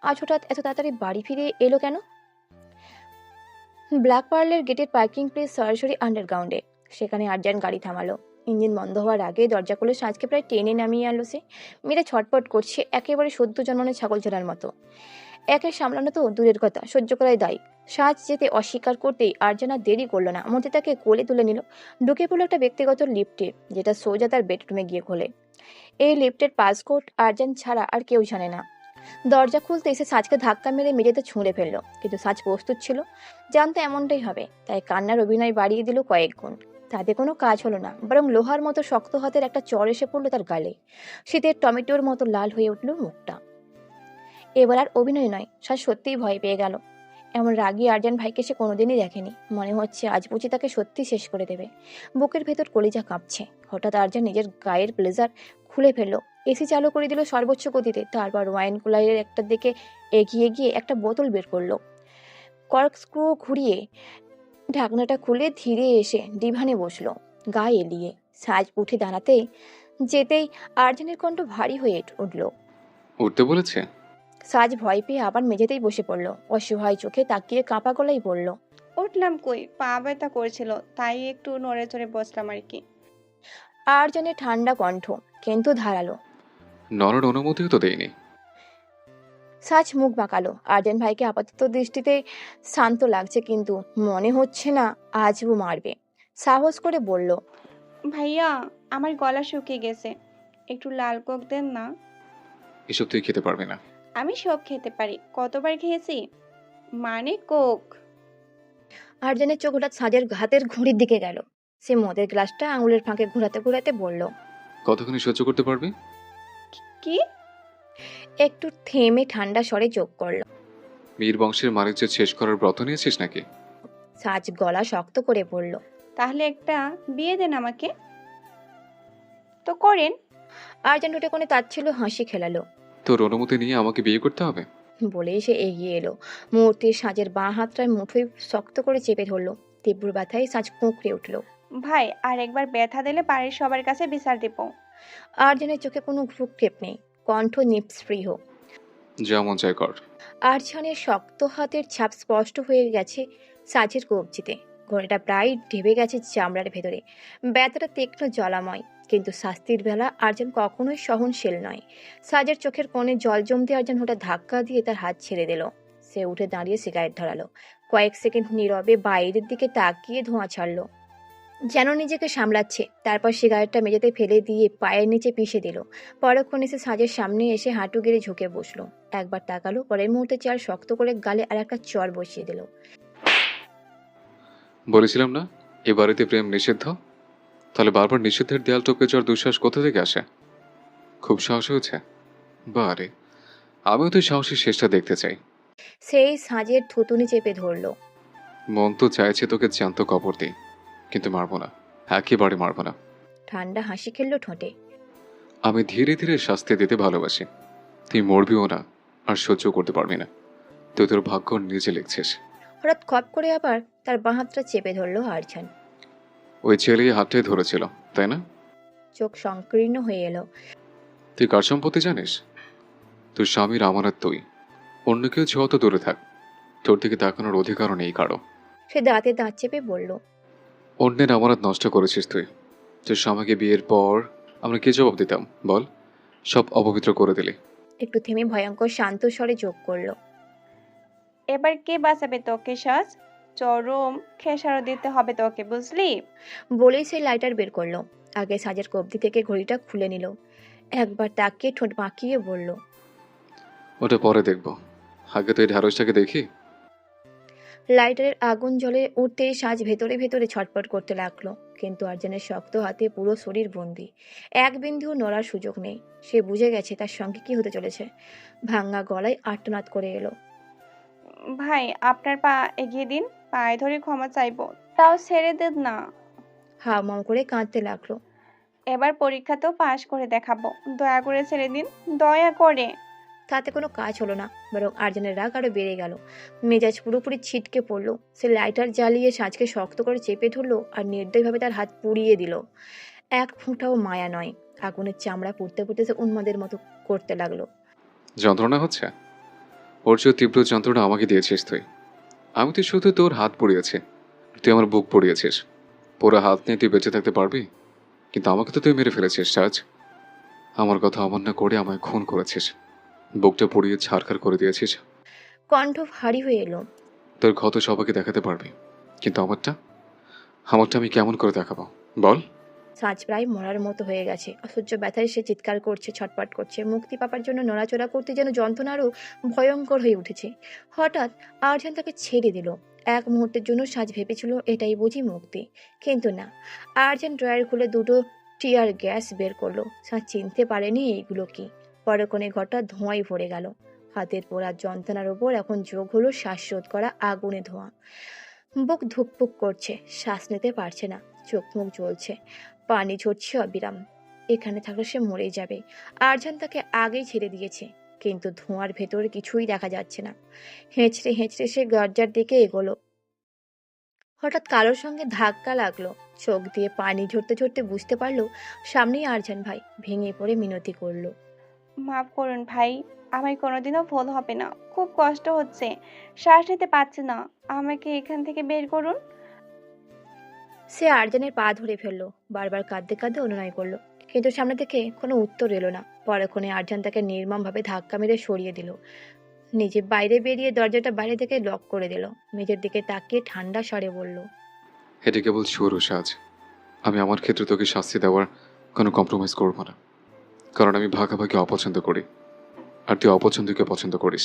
আজ হঠাৎ এত তাড়াতাড়ি বাড়ি ফিরে এলো কেন? ব্ল্যাক পার্লের গেটের পার্কিং প্লেস সরাসরি আন্ডারগ্রাউন্ডে। সেখানে আরজান গাড়ি থামালো। ইঞ্জিন বন্ধ হওয়ার আগে দরজা খুলে সাজকে প্রায় টেনে নামিয়ে আনলো সে। মেয়েটা ছটপট করছে একেবারে সদ্য জন্মানো ছাগল ছোড়ার মতো। একে সামলানো তো দূরের কথা, সহ্য করাই দায়ী। সাজ যেতে অস্বীকার করতেই আরজান আর দেরি করলো না, মধ্যে তাকে কোলে তুলে নিল। ঢুকে পড়লো একটা ব্যক্তিগত লিফটে, যেটা সোজা তার বেডরুমে গিয়ে খোলে। এই লিফটের পাসকোড আরজান ছাড়া আর কেউ জানে না। দরজা খুলতে এসে সাজকে ধাক্কা মেরে মেঝেতে ছুঁড়ে ফেললো, কিন্তু সাজ প্রস্তুত ছিল, জানতো এমনটাই হবে, তাই কান্নার অভিনয় বাড়িয়ে দিল কয়েক গুণ। তাতে কোনো কাজ হলো না, বরং লোহার মতো শক্ত হাতের একটা চড় এসে পড়লো তার গালে। শীতের টমেটোর মতো লাল হয়ে উঠল মুখটা। এবার আর অভিনয় নয়, সাজ সত্যিই ভয় পেয়ে গেল। এমন রাগী আরজান ভাইকে সে কোনোদিনই দেখেনি। মনে হচ্ছে আজ বুঝি তাকে সত্যি শেষ করে দেবে। বুকের ভেতর কলিজা কাঁপছে। হঠাৎ আরজান নিজের গায়ের ব্লেজার খুলে ফেললো, এসি চালু করে দিল সর্বোচ্চ গতিতে। তারপর ওয়াইন কুলারের একটা দিকে এগিয়ে গিয়ে একটা বোতল বের করলো। কর্ক স্ক্রু ঘুরিয়ে ঢাকনাটা খুলে ধীরে এসে ডিভানে বসলো, গা এলিয়ে। সাজ উঠে দাঁড়াতে যেতেই আরজানের কণ্ঠ ভারী হয়ে উঠল। উঠতে বলেছে? সাজ ভয় পেয়ে আবার মেঝেতেই বসে পড়ল। অসহায় চোখে তাকিয়ে কাঁপা গলায় বলল, উঠলাম কই, পা ব্যথা করছিল, তাই একটু নড়ে চড়ে বসলাম আর কি। আরজানের ঠান্ডা কণ্ঠ কিন্তু ধারালো। নড়ার অনুমতিও তো দেয়নি। সাজ মুখ বাঁকালো। আরজান ভাইকে আপাতত দৃষ্টিতে শান্ত লাগছে, কিন্তু মনে হচ্ছে না আজও মারবে। সাহস করে বলল, ভাইয়া আমার গলা শুকিয়ে গেছে, একটু লাল কোক দেন না। এসব তুই খেতে পারবি না। আমি সব খেতে পারি, কতবার খেয়েছি, মানে কোক। আরজানের চোখ হঠাৎ সাজের হাতের ঘড়ির দিকে গেল। সে মদের গ্লাসটা আঙুলের ফাঁকে ঘোরাতে ঘোরাতে বলল, কতক্ষণ সহ্য করতে পারবি? কি? একটু থেমে ঠান্ডা স্বরে চোখ করল। মীর বংশের মানিজ্য শেষ করার ব্রত নিয়েছিস নাকি? সাজ গলা শক্ত করে বলল, তাহলে একটা বিয়ে দেন আমাকে তো করেন। আরজান ঠোঁটে কোণে তাচ্ছিল্য হাসি খেলালো। তোর অনুমতি নিয়ে আমাকে বিয়ে করতে হবে? বলেই সে এগিয়ে এলো। মুহূর্তে সাজের বাঁ হাতটায় মুঠোয় শক্ত করে চেপে ধরলো। তীব্র ব্যথায় সাজ কুঁকড়ে উঠল। ভাই আর একবার ব্যথা দিলে বাড়ির সবার কাছে বিচার দেব। আরজানের চোখে কোনো ভ্রুক্ষেপ নেই, কণ্ঠ নিস্পৃহ। যেমন চাই কর। আরজানের শক্ত হাতের ছাপ স্পষ্ট হয়ে গেছে সাজের কবজিতে। ঘোড়াটা প্রায় ঢেবে গেছে চামড়ার ভেতরে। ব্যথাটা তীক্ষ্ণ জ্বালাময়, কিন্তু শাস্তির বেলা আরজান কখনোই সহনশীল নয়। সাজের চোখের কোণে জল জমতে আরজান হঠাৎ ধাক্কা দিয়ে তার হাত ছেড়ে দিল। সে উঠে দাঁড়িয়ে সিগারেট ধরালো। কয়েক সেকেন্ড নীরবে বাইরের দিকে তাকিয়ে ধোঁয়া ছাড়লো, যেন নিজেকে সামলাচ্ছে। তারপর সিগারেটটা মেঝেতে ফেলে দিয়ে পায়ের নিচে পিষে দিল। পরক্ষণে সে সাজের সামনে এসে হাঁটু গেড়ে ঝুঁকে বসলো। একবার তাকালো, পরের মুহূর্তে চেয়ার শক্ত করে গালে আর একটা চর বসিয়ে দিল। বলেছিলাম না এ বাড়িতে প্রেম নিষিদ্ধ? তাহলে বারবার নিষিদ্ধের দেয়াল টপকে যাওয়ার দুঃসাহস কোথা থেকে আসে? খুব সাহস হয়েছে। বারে, আমিও তো সাহসী শেষটা দেখতে চাই। সেই সাজের থুতুনি চেপে ধরল। মন তো চাইছে তোকে জ্যান্ত কবর দিই, কিন্তু মারবো না, একেবারে মারবো না। ঠান্ডা হাসি খেলল ঠোঁটে। আমি ধীরে ধীরে শাস্তি দিতে ভালোবাসি। তুই মরবিও না, আর সহ্য করতে পারবি না। তুই তোর ভাগ্য নিজে লিখছিস। হঠাৎ খপ করে আবার তার বাঁ হাতটা চেপে ধরল আরজান। ওই ছেলে হাতটাই ধরেছিল, তাই না? চোখ সংকীর্ণ হয়ে এলো। তুই কার সম্পত্তি জানিস? তোর স্বামীর আমানত তুই। অন্য কেউ যত দূরে থাক, তোর দিকে তাকানোর অধিকারও নেই কারো। সে দাঁতে দাঁত চেপে বলল, অন্যের আমানত নষ্ট করেছিস তুই। তোর স্বামীকে বিয়ের পর আমরা কি জবাব দিতাম বল? সব অপবিত্র করে দিলি। একটু থেমে ভয়ঙ্কর শান্ত স্বরে যোগ করলো, এবার কে বাঁচাবে তোকে সাজ? চরম খেসারো দিতে হবে তোকে, বুঝলি? বলেই সে লাইটার বের করলো। আগে সাজের কবজি থেকে ঘড়িটা খুলে নিল। একবার তাকিয়ে ঠোঁট বাঁকিয়ে বলল, ওটা পরে দেখবো, আগে তো এই ঢ্যাঁড়সটাকে দেখি। লাইটারের আগুন জ্বলে উঠতে সাজ ভেতরে ভেতরে ছটপট করতে লাগলো, কিন্তু আরজানের শক্ত হাতে পুরো শরীর বন্দি। এক বিন্দুও নড়ার সুযোগ নেই। সে বুঝে গেছে তার সঙ্গে কি হতে চলেছে। ভাঙা গলায় আর্তনাদ করে এলো, ভাই আপনার পা এগিয়ে দিন, পায়ে ধরে ক্ষমা চাইবো, তাও ছেড়ে দেন না। হাউমাউ করে কাঁদতে লাগলো। এবার পরীক্ষাতেও পাশ করে দেখাবো, দয়া করে ছেড়ে দিন, দয়া করে। তাতে কোনো কাজ হলো না, বরং আরজানের রাগ আরো বেড়ে গেল। মেজাজ পুরোপুরি ছিটকে পড়লো। সে লাইটার জ্বালিয়ে সাজকে শক্ত করে চেপে ধরলো আর নির্দয়ভাবে তার হাত পুড়িয়ে দিল। এক ফোঁটাও মায়া নয়। আগুনের চামড়া পুড়তে পুড়তে সে উন্মাদের মতো করতে লাগলো। যন্ত্রণা হচ্ছে? ওর চেয়ে তীব্র যন্ত্রণা আমাকে দিয়েছিস তুই। আমি তো শুধু তোর হাত পুড়িয়েছি, তুই আমার বুক পুড়িয়েছিস। পুরো হাত নিয়ে তুই বেঁচে থাকতে পারবি, কিন্তু আমাকে তো তুই মেরে ফেলেছিস সাজ। আমার কথা অমান্য করে আমায় খুন করেছিস, বুকটা পুড়িয়ে ছাড়খাড় করে দিয়েছিস। কণ্ঠ ভারী হয়ে এলো। তোর ক্ষত সবাইকে দেখাতে পারবি, কিন্তু আমারটা আমি কেমন করে দেখাবো বল? সাজ প্রায় মরার মতো হয়ে গেছে। অসহ্য ব্যথায় সে চিৎকার করছে, ছটপট করছে। মুক্তি পাবার জন্য নড়াচড়া করতে যেন যন্ত্রণা আরও ভয়ঙ্কর হয়ে উঠেছে। হঠাৎ আরজান তাকে ছেড়ে দিল। এক মুহূর্তের জন্য সাজ ভেবেছিল এটাই বুঝি মুক্তি, কিন্তু না। আরজান ড্রয়ার খুলে দুটো টিয়ার গ্যাস বের করলো। সাজ চিনতে পারেনি এইগুলো কি। পরক্ষণে ঘরটা ধোঁয়ায় ভরে গেল। হাতের পোড়া যন্ত্রণার ওপর এখন যোগ হলো শ্বাসরোধ করা আগুনে ধোঁয়া। বুক ধুকপুক করছে, শ্বাস নিতে পারছে না, চোখ মুখ জ্বলছে, পানি ঝরছে অবিরাম। এখানে থাকলে সে মরেই যাবে। আরজান তাকে আগেই ছেড়ে দিয়েছে, কিন্তু ধোঁয়ার ভেতরে কিছুই দেখা যাচ্ছে না। হেঁচড়ে হেঁচড়ে সে দরজার দিকে এগোলো। হঠাৎ কারোর সঙ্গে ধাক্কা লাগলো। চোখ দিয়ে পানি ঝরতে ঝরতে বুঝতে পারলো সামনেই আরজান ভাই। ভেঙে পড়ে মিনতি করলো, মাফ করুন ভাই, আমায় কোনোদিনও ভুল হবে না, খুব কষ্ট হচ্ছে, শ্বাস নিতে পারছি না, আমাকে এখান থেকে বের করুন। সে আরজানের পা ধরে ফেললো, বারবার কাঁদতে কাঁদতে অনুনয় করলো, কিন্তু সামনে থেকে কোনো উত্তর এলো না। পরক্ষণে আরজান তাকে নির্মমভাবে ধাক্কা মেরে সরিয়ে দিল। নিজে বাইরে বেরিয়ে দরজাটা বাইরে থেকে লক করে দিল। মেঝের দিকে তাকিয়ে ঠান্ডা স্বরে বলল, এটা কেবল শুরু সাজ। আমি আমার ক্ষেত্রে তোকে শাস্তি দেওয়ার কোনো কম্প্রোমাইজ করব না, কারণ আমি ভাগাভাগি অপছন্দ করি, আর তুই অপছন্দকে পছন্দ করিস।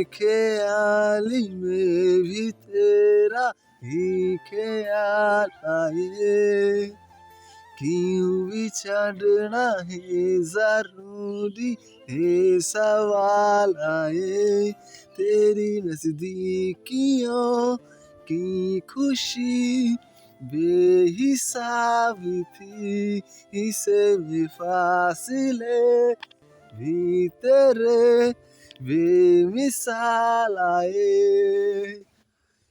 बेख्याली में भी तेरा ही ख्याल आए, क्यों बिछड़ना है जरूरी है सवाल आए, तेरी नजदीकियों की खुशी बेहिसाब थी, इसे भी फासले भी तेरे बेमिसाल आए,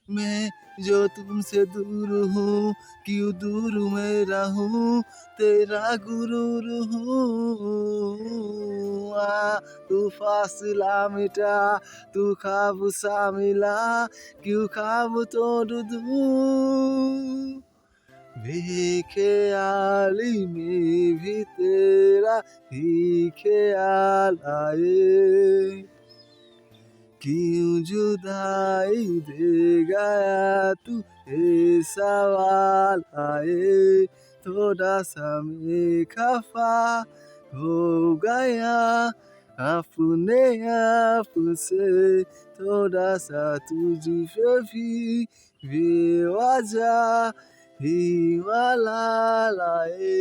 मैं जो तुमसे दूर हूँ क्यों दूर मैं रहूँ, तेरा गुरूर हूँ, तू फासला मिटा, तू ख्वाब सा मिला, क्यों ख्वाब तोड़ दूँ, बेख्याली में भी तेरा ही ख्याल आए, क्यों जुदाई दे गया तू ये सवाल आए, थोड़ा सा मैं खफा हो गया, अपने आप से थोड़ा सा तुझ पे भी बेवजह ही वाला लाए